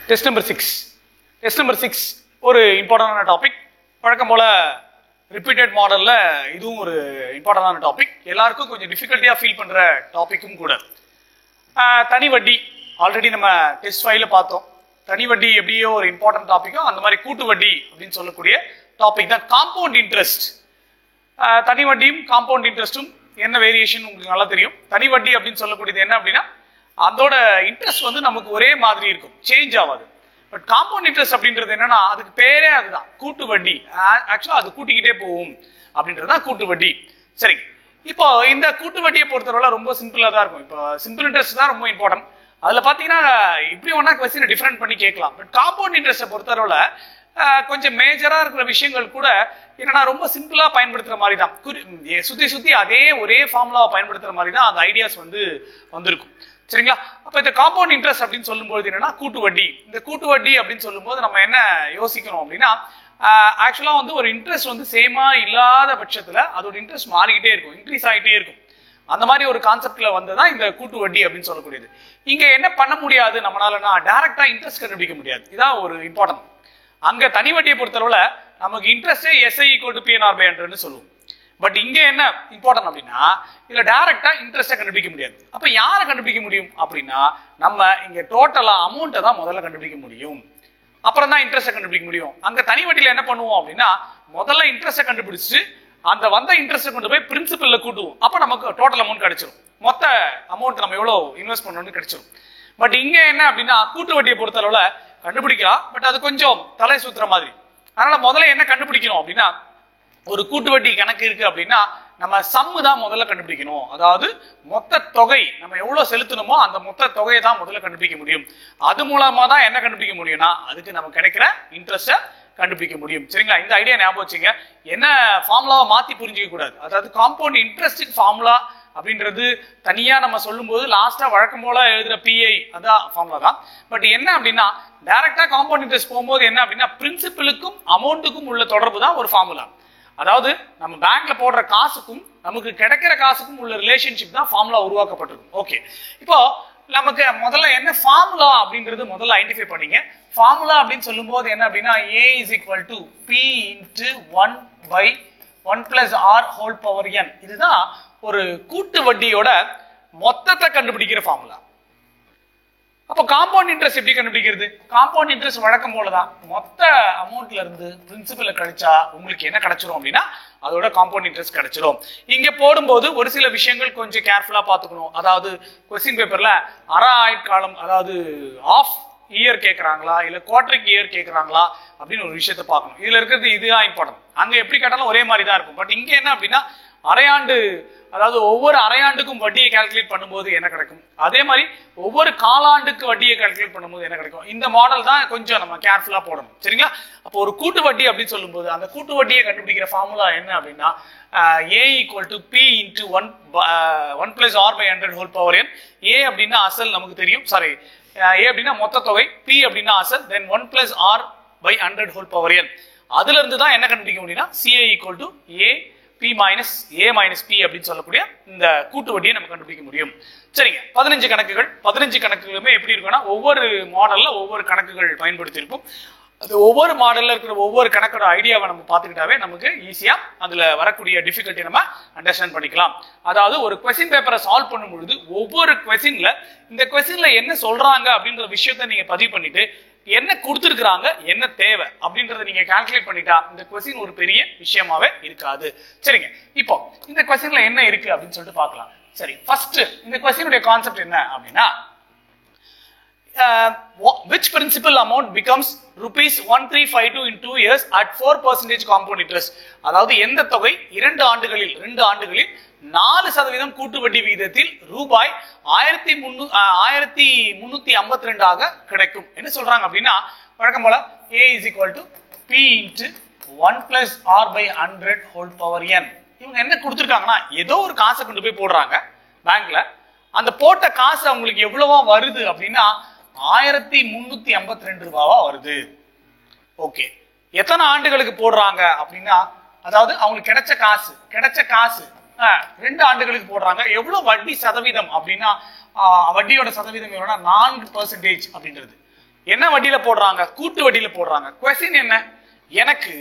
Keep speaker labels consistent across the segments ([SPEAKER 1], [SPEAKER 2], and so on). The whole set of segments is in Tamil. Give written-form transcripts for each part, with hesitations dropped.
[SPEAKER 1] Test number 6. Test number 6 ஒரு இம்பார்ட்டன்டான டாபிக். வழக்கம் போல ரிப்பீட்டட் மாடல்ல இதுவும் ஒரு இம்பார்ட்டன்டான டாபிக். எல்லாருக்கும் கொஞ்சம் டிஃபிகல்ட்டியா ஃபீல் பண்ற டாபிக்கும் கூட. தனி வட்டி ஆல்ரெடி நம்ம டெஸ்ட் ஃபைல பார்த்தோம். தனி வட்டி எப்படியோ ஒரு இம்பார்ட்டன்ட் டாபிக்கோ அந்த மாதிரி கூட்டு வட்டி அப்படின்னு சொல்லக்கூடிய டாபிக் தான் காம்பவுண்ட் இன்ட்ரெஸ்ட். தனி வட்டியும் காம்பவுண்ட் இன்ட்ரெஸ்டும் என்ன வேரியேஷன் உங்களுக்கு நல்லா தெரியும். தனி வட்டி அப்படின்னு சொல்லக்கூடியது என்ன அப்படின்னா அதோட இன்ட்ரெஸ்ட் வந்து நமக்கு ஒரே மாதிரி இருக்கும், சேஞ்ச் ஆகாது. பட் காம்பவுண்ட் இன்ட்ரெஸ்ட் அப்படின்றது என்னன்னா அதுக்கு பேரே அதுதான், கூட்டு வட்டி. ஆக்சுவலா அது கூட்டிக்கிட்டே போகும் அப்படின்றதுதான் கூட்டு வட்டி. சரி, இப்போ இந்த கூட்டு வட்டியை பொறுத்தவரை ரொம்ப சிம்பிளா தான் இருக்கும். இப்போ சிம்பிள் இன்ட்ரெஸ்ட் தான் ரொம்ப இம்பார்ட்டன்ட். அதுல பாத்தீங்கன்னா இப்படி ஒன்னா கொஸ்டின் டிஃபரெண்ட் பண்ணி கேட்கலாம். பட் காம்பவுண்ட் இன்ட்ரெஸ்ட்டை பொறுத்தவரை கொஞ்சம் மேஜரா இருக்கிற விஷயங்கள் கூட என்னன்னா ரொம்ப சிம்பிளா பயன்படுத்துற மாதிரி தான், சுத்தி அதே ஒரே ஃபார்முலாவை பயன்படுத்துற மாதிரி தான் அந்த ஐடியாஸ் வந்து வந்திருக்கும். சரிங்களா? அப்ப இந்த காம்பவுண்ட் இன்ட்ரெஸ்ட் அப்படின்னு சொல்லும்போது என்னன்னா கூட்டு வட்டி. இந்த கூட்டு வட்டி அப்படின்னு சொல்லும்போது நம்ம என்ன யோசிக்கணும் அப்படின்னா ஆக்சுவலா வந்து ஒரு இன்ட்ரெஸ்ட் வந்து சேமா இல்லாத பட்சத்துல அதோட இன்ட்ரெஸ்ட் மாறிக்கிட்டே இருக்கும், இன்க்ரீஸ் ஆகிட்டே இருக்கும். அந்த மாதிரி ஒரு கான்செப்ட்ல வந்ததான் இந்த கூட்டு வட்டி அப்படின்னு சொல்லக்கூடியது. இங்க என்ன பண்ண முடியாது நம்மளாலன்னா டைரக்டா இன்ட்ரெஸ்ட் கண்டுபிடிக்க முடியாது. இதான் ஒரு இம்பார்ட்டன்ட். அங்க தனி வட்டியை பொறுத்தளவுல நமக்கு இன்ட்ரெஸ்டே SI = PNR/100 சொல்லுவோம். பட் இங்க என்ன இம்பார்ட்டன்ட் அப்படின்னா இதுல டைரக்டா இன்ட்ரெஸ்ட்டை கண்டுபிடிக்க முடியாது. அப்ப யாரை கண்டுபிடிக்க முடியும் அப்படின்னா நம்ம இங்க டோட்டலா அமௌண்ட்டை தான் முதல்ல கண்டுபிடிக்க முடியும், அப்புறம் தான் இன்ட்ரெஸ்ட்டை கண்டுபிடிக்க முடியும். அங்க தனி வட்டியில என்ன பண்ணுவோம் அப்படின்னா முதல்ல இன்ட்ரெஸ்ட்டை கண்டுபிடிச்சு அந்த வந்த இன்ட்ரெஸ்ட்டை கொண்டு போய் பிரின்சிபல்ல கூட்டுவோம். அப்ப நமக்கு டோட்டல் அமௌண்ட் கிடைச்சிடும், மொத்த அமௌண்ட் நம்ம எவ்வளவு இன்வெஸ்ட் பண்ணணும்னு கிடைச்சிடும். பட் இங்க என்ன அப்படின்னா கூட்டு வட்டியை பொறுத்த அளவுல கண்டுபிடிக்கலாம், பட் அது கொஞ்சம் தலை சுத்துற மாதிரி. அதனால முதல்ல என்ன கண்டுபிடிக்கணும் அப்படின்னா ஒரு கூட்டு வட்டி கணக்கு இருக்கு அப்படின்னா நம்ம சம்மு தான் முதல்ல கண்டுபிடிக்கணும். அதாவது மொத்த தொகை நம்ம எவ்வளவு செலுத்தணுமோ அந்த மொத்த தொகையை தான் முதல்ல கண்டுபிடிக்க முடியும். அது மூலமா தான் என்ன கண்டுபிடிக்க முடியும்னா அதுக்கு நமக்கு கிடைக்கிற இன்ட்ரெஸ்ட்டை கண்டுபிடிக்க முடியும். சரிங்களா? இந்த ஐடியா ஞாபகம் வச்சுங்க. என்ன ஃபார்முலாவை மாத்தி புரிஞ்சிக்க கூடாது. அதாவது காம்பவுண்ட் இன்ட்ரெஸ்ட் ஃபார்முலா அப்படின்றது தனியா நம்ம சொல்லும் போது லாஸ்டா வழக்கம் போல எழுதுற PI அதான் ஃபார்முலா தான். பட் என்ன அப்படின்னா டைரக்டா காம்பவுண்ட் இன்ட்ரெஸ்ட் போகும்போது என்ன அப்படின்னா பிரின்சிபலுக்கும் அமௌண்ட்டுக்கும் உள்ள தொடர்பு தான் ஒரு ஃபார்முலா. அதாவது நம்ம பேங்க்ல போடுற காசுக்கும் நமக்கு கிடைக்கிற காசுக்கும் உள்ள ரிலேஷன்ஷிப் தான் ஃபார்முலா உருவாக்கப்பட்டிருக்கும். ஓகே, இப்போ நமக்கு முதல்ல என்ன ஃபார்முலா அப்படின்றது முதல்ல ஐடென்டிஃபை பண்ணீங்க. ஃபார்முலா அப்படின்னு சொல்லும் போது என்ன அப்படின்னா A = P × 1/1 + R/n. இதுதான் ஒரு கூட்டு வட்டியோட மொத்தத்தை கண்டுபிடிக்கிற ஃபார்முலா. அப்போ காம்பவுண்ட் இன்ட்ரெஸ்ட் எப்படி கண்டுபிடிக்கிறது? காம்பவுண்ட் இன்ட்ரெஸ்ட் வழக்கம் போலதான் மொத்த அமௌண்ட்ல இருந்து பிரின்சிபலை கழிச்சா உங்களுக்கு என்ன கிடைச்சிரும் அப்படின்னா அதோட காம்பவுண்ட் இன்ட்ரெஸ்ட் கிடைச்சிரும். இங்க போடும்போது ஒரு சில விஷயங்கள் கொஞ்சம் கேர்ஃபுல்லா பாத்துக்கணும். அதாவது கொஸ்டின் பேப்பர்ல அரை ஆயுட்காலம், அதாவது ஆஃப் இயர் கேட்கறாங்களா இல்ல குவார்டருக்கு இயர் கேட்கறாங்களா அப்படின்னு ஒரு விஷயத்த பார்க்கணும். இதுல இருக்கிறது இதுதான் இம்பார்ட்டன்ட். அங்க எப்படி கேட்டாலும் ஒரே மாதிரி தான் இருக்கும். பட் இங்க என்ன அப்படின்னா அரையாண்டு, அதாவது ஒவ்வொரு அரையாண்டுக்கும் வட்டியை கால்குலேட் பண்ணும்போது என்ன கிடைக்கும், அதே மாதிரி ஒவ்வொரு காலாண்டுக்கு வட்டியை கால்குலேட் பண்ணும்போது என்ன கிடைக்கும். இந்த மாடல் தான் கொஞ்சம் நம்ம கேர்ஃபுல்லா போடணும். சரிங்களா? அப்போ ஒரு கூட்டு வட்டி அப்படின்னு சொல்லும்போது அந்த கூட்டு வட்டியை கண்டுபிடிக்கிற ஃபார்முலா என்ன அப்படின்னா A = P × 1 + R/100 A அப்படின்னா அசல் நமக்கு தெரியும், சாரி A அப்படின்னா மொத்த தொகை, P அப்படின்னா அசல், தென் 1 + R/100 அதுல இருந்து தான் என்ன கண்டுபிடிக்க முடியும்னா CA = A P - A - P அப்படின்னு சொல்லக்கூடிய இந்த கூட்டு வட்டியை நம்ம கண்டுபிடிக்க முடியும். சரிங்க, 15 கணக்குகள். 15 கணக்குகளுமே எப்படி இருக்குன்னா ஒவ்வொரு மாடல்ல ஒவ்வொரு கணக்குகள் பயன்படுத்தி இருக்கும். அது ஒவ்வொரு மாடல்ல இருக்கிற ஒவ்வொரு கணக்கோட ஐடியாவை நம்ம பார்த்துக்கிட்டாவே நமக்கு ஈஸியா அதுல வரக்கூடிய டிஃபிகல்ட்டி நம்ம அண்டர்ஸ்டாண்ட் பண்ணிக்கலாம். அதாவது ஒரு கொஸ்டின் பேப்பரை சால்வ் பண்ணும் பொழுது ஒவ்வொரு கொஸ்டின்ல இந்த கொஸ்டின்ல என்ன சொல்றாங்க அப்படின்ற விஷயத்த நீங்க பதிவு பண்ணிட்டு என்ன கொடுத்துருக்காங்க, என்ன தேவை அப்படின்றத நீங்க கால்குலேட் பண்ணிட்டா இந்த கொஸ்டின் ஒரு பெரிய விஷயமாவே இருக்காது. சரிங்க, இப்போ இந்த கொஸ்டின்ல என்ன இருக்கு அப்படின்னு சொல்லிட்டு பார்க்கலாம். சரி, ஃபர்ஸ்ட் இந்த கொஸ்டினுடைய கான்செப்ட் என்ன அப்படின்னா which principal amount becomes ₹1352 in 2 years at 4% compound interest. அதாவது எந்த தொகை 2 ஆண்டுகளில் 4% கூட்டு வட்டி விகிதத்தில் ரூபாய் 1352 கிடைக்கும் என்ன சொல்றாங்க அப்படின்னா வழக்கம் போல A = P × 1 + R/100 இவங்க என்ன கொடுத்துருக்காங்கன்னா ஏதோ ஒரு காசை கொண்டு போய் போடுறாங்க பேங்க்ல. அந்த போட்ட காசு அவங்களுக்கு எவ்வளவா வருது அப்படின்னா 1352 ரூபாவா வருது. ஓகே, எத்தனை ஆண்டுகளுக்கு போடுறாங்க அப்படின்னா அதாவது அவங்களுக்கு கிடைச்ச காசு 2 ஆண்டுகளுக்கு போடுறாங்க. எவ்வளவு வட்டி சதவீதம் அப்படின்னா வட்டியோட சதவீதம் எவ்வளவுனா 4% அப்படின்றது. என்ன வட்டியில போடுறாங்க? கூட்டு வட்டியில போடுறாங்க. கொஸ்டின் என்ன? எனக்கு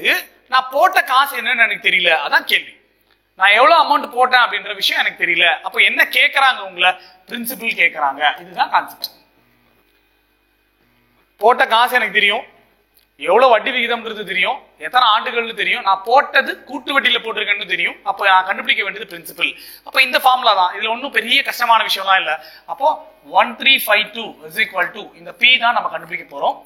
[SPEAKER 1] நான் போட்ட காசு என்னன்னு எனக்கு தெரியல, அதான் கேள்வி. நான் எவ்வளவு அமௌண்ட் போட்டேன் அப்படின்ற விஷயம் எனக்கு தெரியல. அப்ப என்ன கேட்கறாங்க? உங்களை பிரின்சிபிள் கேட்கறாங்க. இதுதான் கான்செப்ட். போட்ட காசு எனக்கு தெரியும், எவ்வளவு வட்டி விகிதம்ன்றது தெரியும், எத்தனை ஆண்டுகள்னு தெரியும், நான் போட்டது கூட்டு வட்டியில போட்டிருக்கேன்னு தெரியும். அப்ப நான் கண்டுபிடிக்க வேண்டியது பிரின்சிபிள். அப்ப இந்த ஃபார்முலா தான். இதுல ஒன்றும் பெரிய கஷ்டமான விஷயம்லாம் இல்ல. அப்போ 1352 is equal to இந்த P தான் நம்ம கண்டுபிடிக்க போறோம்.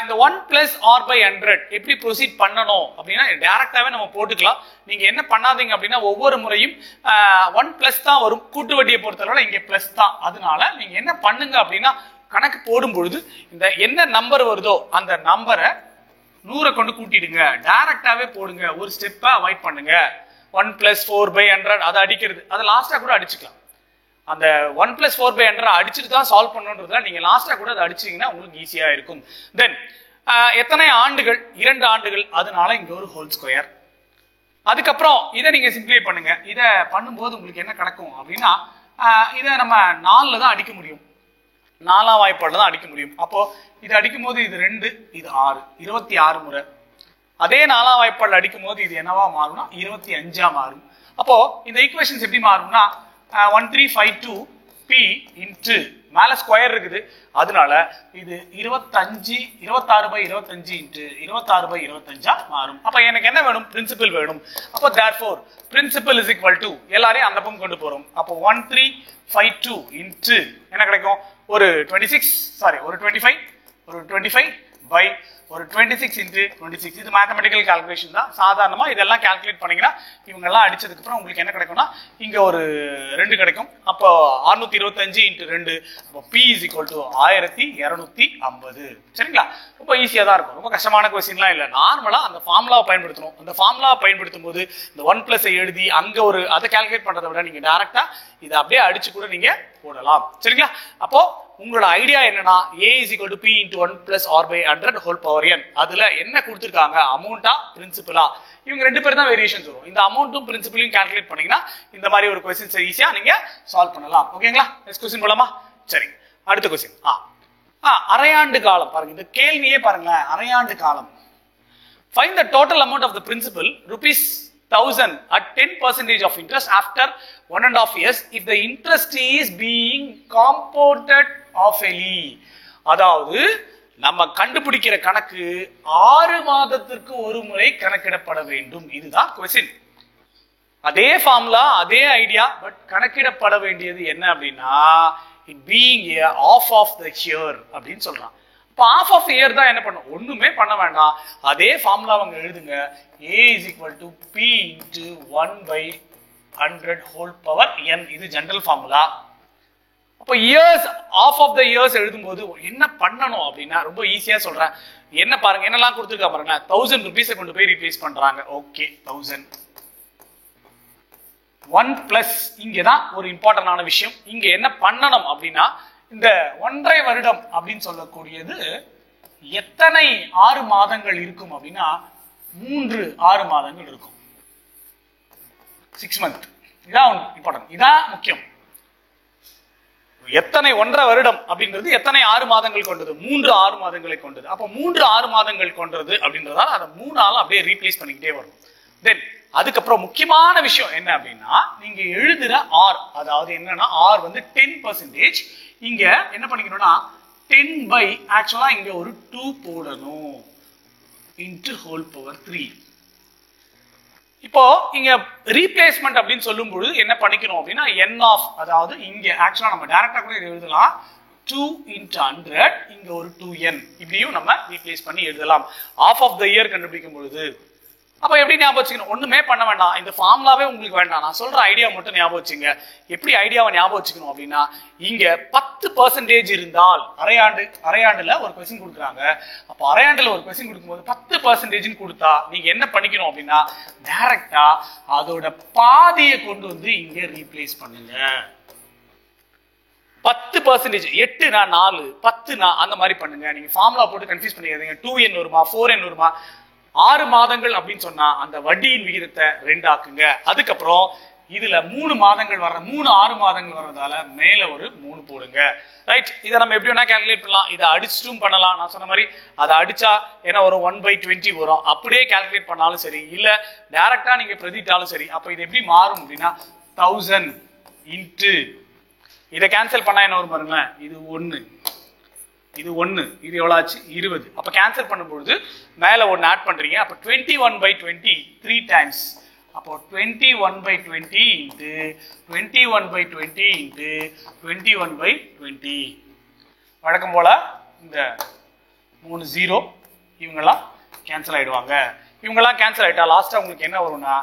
[SPEAKER 1] இந்த 1 plus R by 100 எப்படி ப்ரொசீட் பண்ணணும் அப்படின்னா டைரக்டாவே நம்ம போட்டுக்கலாம். நீங்க என்ன பண்ணாதீங்க அப்படின்னா ஒவ்வொரு முறையும் 1 plus தான் வரும். கூட்டு வட்டியை பொறுத்தவரை இங்க பிளஸ் தான். அதனால நீங்க என்ன பண்ணுங்க அப்படின்னா கணக்கு போடும் பொழுது இந்த என்ன நம்பர் வருதோ அந்த நம்பரை 100 கொண்டு கூட்டிடுங்க. டைரக்டாவே போடுங்க. ஒரு ஸ்டெப்பை அவாய்ட் பண்ணுங்க. 1 plus 4 by 100 அதை அடிக்கிறது, அதை லாஸ்டா கூட அடிச்சுக்கலாம். அந்த 1 plus 4 by 100 அடிச்சுட்டு தான் சால்வ் பண்ணணுன்றதுல நீங்க லாஸ்டா கூட அதை அடிச்சீங்கன்னா உங்களுக்கு ஈஸியா இருக்கும். தென் எத்தனை ஆண்டுகள்? 2 ஆண்டுகள். அதனால இங்க ஒரு ஹோல் ஸ்கொயர். அதுக்கப்புறம் இதை நீங்க சிம்பிளை பண்ணுங்க. இதை பண்ணும்போது உங்களுக்கு என்ன கிடைக்கும் அப்படின்னா இதை நம்ம 4ல தான் அடிக்க முடியும். 4ஆம் வாய்ப்பாடுல தான் அடிக்க முடியும். அப்போ இது அடிக்கும் போது இது 2, இது 6, 26 முறை. அதே 4ஆம் வாய்ப்பாடுல அடிக்கும் போது இது என்னவா மாறும்னா 25ஆ மாறும். அப்போ இந்த ஈக்குவேஷன்ஸ் எப்படி மாறும்னா 1352 P இன்ட்டு மேல ஸ்கொயர் இருக்குது, அதனால இது 26 by 25 இன்ட்டு 26 by 25ஆ மாறும். அப்ப எனக்கு என்ன வேணும்? பிரின்சிபிள் வேணும். அப்போ therefore principal is equal to எல்லாரையும் அந்த பக்கம் கொண்டு போறோம். அப்போ 1352 இன்ட்டு என்ன கிடைக்கும்? ஒரு 25 by ஒரு 26 into 26. இது மேத்தமெட்டிக்கல் கால்குலேஷன் தான். சாதாரணமா இதெல்லாம் கால்குலேட் பண்ணீங்கன்னா இவங்க எல்லாம் அடிச்சதுக்கு அப்புறம் உங்களுக்கு என்ன கிடைக்கும்னா இங்க ஒரு 2 கிடைக்கும். அப்போ 625 into 2, அப்போ P is equal to 1250. சரிங்களா? ரொம்ப ஈஸியா தான் இருக்கும். ரொம்ப கஷ்டமான கொஸ்டின்லாம் இல்ல. நார்மலா அந்த ஃபார்முலாவை பயன்படுத்தணும். அந்த ஃபார்முலாவை பயன்படுத்தும் போது இந்த 1 plus எழுதி அங்க ஒரு அதை கால்குலேட் பண்றதை விட நீங்க டைரக்டா இதை அப்படியே அடிச்சு கூட நீங்க போடலாம். சரிங்களா? அப்போ உங்களோட ஐடியா என்னன்னா A is equal to P into 1 plus R by 100 whole power n. அதுல என்ன கொடுத்திருக்காங்க? அமௌண்டா பிரின்சிபலா? இவங்க 2 பேர் தான் வேரியேஷன்ஸ் வரும். இந்த அமௌண்ட்டும் பிரின்சிபலையும் கால்குலேட் பண்ணீங்கன்னா இந்த மாதிரி ஒரு क्वेश्चंस ஈஸியா நீங்க சால்வ் பண்ணலாம். ஓகேங்களா? நெக்ஸ்ட் क्वेश्चन போலாமா? சரி, அடுத்த क्वेश्चन. அரையாண்டு காலம் பாருங்க. இந்த கேள்வியே பாருங்களேன். அரையாண்டு காலம். Find the total amount of the principal ₹1000 at 10% of interest after 1.5 years if the interest is being compounded oftenly. அதாவது நம்ம கண்டுபிடிக்கிற கணக்கு 6 மாதத்திற்கு ஒரு முறை கணக்கிடப்பட வேண்டும். இதுதான் क्वेश्चन. அதே ஃபார்முலா, அதே ஐடியா, பட் கணக்கிடப்பட வேண்டியது என்ன அப்படின்னா it being a half of the year அப்படின்னு சொல்றான். இப்போ half of the year தான் என்ன பண்ணும்? ஒண்ணுமே பண்ண வேண்டாம். அதே ஃபார்முலா அவங்க எழுதுங்க. A is equal to P into 1 by 100 whole power n. இது ஜெனரல் ஃபார்முலா. அப்போ years, half of the years எழுதும்போது என்ன பண்ணணும் அப்படின்னா ரொம்ப ஈஸியா சொல்றேன். என்ன பாருங்க, என்னெல்லாம் கொடுத்துருக்கா பாருங்க. 1000 rupees கொண்டு போய் ரீப்ளேஸ் பண்றாங்க. ஓகே, 1000 1 பிளஸ் இங்கதான் ஒரு இம்பார்ட்டன்டான விஷயம். இங்க என்ன பண்ணணும் அப்படின்னா இந்த 1.5 வருடம் அப்படின்னு சொல்லக்கூடியது எத்தனை 6 மாதங்கள் இருக்கும் அப்படின்னா 3 6 மாதங்கள் இருக்கும். 6 months. இதான் இம்பார்ட்டன்ட், இதான் முக்கியம். எத்தனை 1.5 வருடம் அப்படின்றது எத்தனை 6 மாதங்கள் கொண்டது? 3 6 மாதங்களை கொண்டது. அப்போ 3 6 மாதங்கள் கொண்டது அப்படின்றதால அதை 3 ஆல அப்படியே ரீப்ளேஸ் பண்ணிக்கிட்டே வரும். தென் அதுக்கப்புறம் முக்கியமான விஷயம் என்ன அப்படின்னா நீங்க எழுதுற ஆர், அதாவது என்னன்னா ஆர் வந்து 10%. இங்க என்ன பண்ணிக்கணும்னா 10 by ஆக்சுவலா இங்க ஒரு 2 போடணும் இன்டு ஹோல் பவர் 3. இப்போ இங்க ரீப்ளேஸ்மெண்ட் அப்படின்னு சொல்லும்போது என்ன பண்ணிக்கணும் அப்படின்னா n ஆஃப், அதாவது இங்க ஆக்சுவலா நம்ம டைரக்டா கூட எழுதலாம் 2 into 100, இங்க ஒரு 2n, இப்படியும் நம்ம ரீப்ளேஸ் பண்ணி எழுதலாம் ஆஃப் ஆஃப் த இயர் கண்டுபிடிக்கும் பொழுது. அப்ப எப்படி ஞாபகம் வச்சுக்கணும்? ஒண்ணுமே பண்ண வேண்டாம். இந்த ஃபார்முலாவே உங்களுக்கு வேண்டாம். நான் சொல்ற ஐடியா மட்டும் ஞாபகம் வச்சுங்க. எப்படி ஐடியாவை ஞாபகம் வச்சுக்கணும் அப்படின்னா இங்க 10% இருந்தால் அரையாண்டுல ஒரு கொஸ்டின் கொடுக்குறாங்க. அப்ப அரையாண்டுல ஒரு கொஸ்டின் கொடுக்கும்போது 10% கொடுத்தா நீங்க என்ன பண்ணிக்கணும் அப்படின்னா டைரக்டா அதோட பாதியை கொண்டு வந்து இங்க ரீப்ளேஸ் பண்ணுங்க. 10%, 8 நான் 4, 10 நான் அந்த மாதிரி பண்ணுங்க. நீங்க ஃபார்முலா போட்டு கன்ஃபியூஸ் பண்ணிக்காதீங்க. 2n வருமா 4n வருமா. 6 மாதங்கள் அப்படின்னு சொன்னா அந்த வட்டியின் விகிதத்தை 2 ஆக்குங்க. அதுக்கப்புறம் இதுல 3 மாதங்கள் வர்ற 6 மாதங்கள் வர்றதால மேல ஒரு 3 போடுங்க. ரைட், இதை நம்ம எப்படி வேணா கால்குலேட் பண்ணலாம். இதை அடிச்சுட்டும் பண்ணலாம். நான் சொன்ன மாதிரி அதை அடிச்சா என்ன வரும், 1/20 வரும். அப்படியே கால்குலேட் பண்ணாலும் சரி, இல்ல டைரக்டா நீங்க பிரதிட்டாலும் சரி. அப்ப இது எப்படி மாறும் அப்படின்னா 1000 இன்ட்டு இதை கேன்சல் பண்ணா என்ன வரும் பாருங்களேன். இது 1, இது 1, இது எவ்வளவு ஆச்சு 20. அப்ப கேன்சல் பண்ணும்போது மேல 1 ஆட் பண்றீங்க. அப்ப 21/20 3 டைம்ஸ். அப்போ 21/20 இன்ட்டு 21/20 இன்ட்டு 21/20. வழக்கம் போல இந்த 3 0 இவங்கெல்லாம் கேன்சல் ஆயிடுவாங்க. இவங்கெல்லாம் கேன்சல் ஆயிட்டா லாஸ்டா உங்களுக்கு என்ன வரும்னா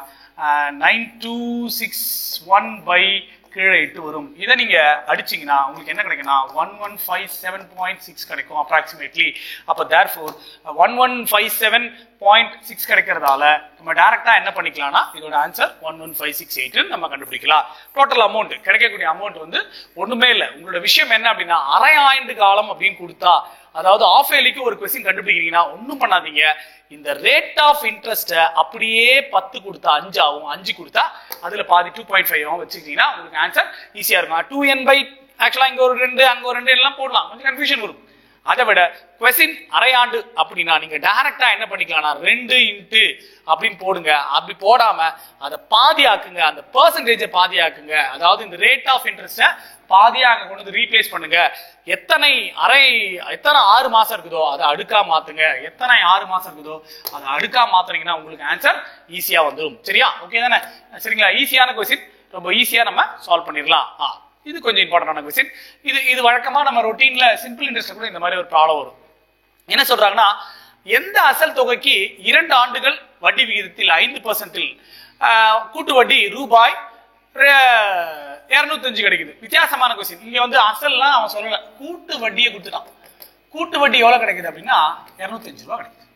[SPEAKER 1] 9261 கீழே 8 வரும். இதை நீங்க அடிச்சீங்கன்னா உங்களுக்கு என்ன கிடைக்கும்னா 1157.6 கிடைக்கும் அப்ராக்சிமேட்லி. அப்ப தேர்ஃபோர் 1157.6 கிடைக்கிறதால நம்ம டைரக்டா என்ன பண்ணிக்கலாம்னா இதோட ஆன்சர் 11568 நம்ம கண்டுபிடிக்கலாம். டோட்டல் அமௌண்ட் கிடைக்கக்கூடிய அமௌண்ட் வந்து ஒண்ணுமே இல்லை. உங்களோட விஷயம் என்ன அப்படின்னா அரை ஆண்டு காலம் அப்படின்னு கொடுத்தா, அதாவது ஆஃப் இயர்லிக்கு ஒரு கொஸ்டின் கண்டுபிடிக்கிறீங்கன்னா ஒன்றும் பண்ணாதீங்க. இந்த ரேட் ஆஃப் இன்ட்ரெஸ்ட் அப்படியே 10 கொடுத்தா 5 ஆகும், 5 கொடுத்தா அதுல பாதி 2.5 ஆகும் வச்சுக்கிட்டீங்கன்னா உங்களுக்கு ஆன்சர் ஈஸியா இருக்கும். 2n பை ஆக்சுவலா இங்க ஒரு 2 அங்க ஒரு 2 எல்லாம் போடலாம், கொஞ்சம் கன்ஃபியூஷன் வரும். அதை விட கொஸ்டின் அரையாண்டு அப்படின்னா நீங்க டைரக்டா என்ன பண்ணிக்கலாம்னா 2 இன்ட்டு அப்படின்னு போடுங்க. அப்படி போடாம அதை பாதியாக்குங்க, அந்த பெர்சன்டேஜை பாதியாக்குங்க. அதாவது இந்த ரேட் ஆஃப் இன்ட்ரெஸ்ட பாதியா அங்க கொண்டு வந்து ரீப்ளேஸ் பண்ணுங்க. எத்தனை 6 மாசம் இருக்குதோ அதை அடுக்கா மாத்துங்க. எத்தனை 6 மாசம் இருக்குதோ அதை அடுக்கா மாத்துறீங்கன்னா உங்களுக்கு ஆன்சர் ஈஸியா வந்துடும். சரியா, ஓகே தானே? சரிங்களா, ஈஸியான கொஸ்டின், ரொம்ப ஈஸியா நம்ம சால்வ் பண்ணிடலாம். இது கொஞ்சம் இம்பார்ட்டன்டான கொஸ்டின். இது வழக்கமா நம்ம ரொட்டீன்ல சிம்பிள் இன்ட்ரெஸ்ட் கூட இந்த மாதிரி ஒரு ப்ராப்ளம் வரும். என்ன சொல்றாங்கன்னா, எந்த அசல் தொகைக்கு 2 ஆண்டுகள் வட்டி விகிதத்தில் 5% கூட்டு வட்டி ரூபாய் 205 கிடைக்குது. வித்தியாசமான கொஸ்டின். இங்க வந்து அசல்லாம் அவன் சொல்லல, கூட்டு வட்டியை கொடுத்துட்டான். கூட்டு வட்டி எவ்வளவு கிடைக்குது அப்படின்னா 205 ரூபாய் கிடைக்குது.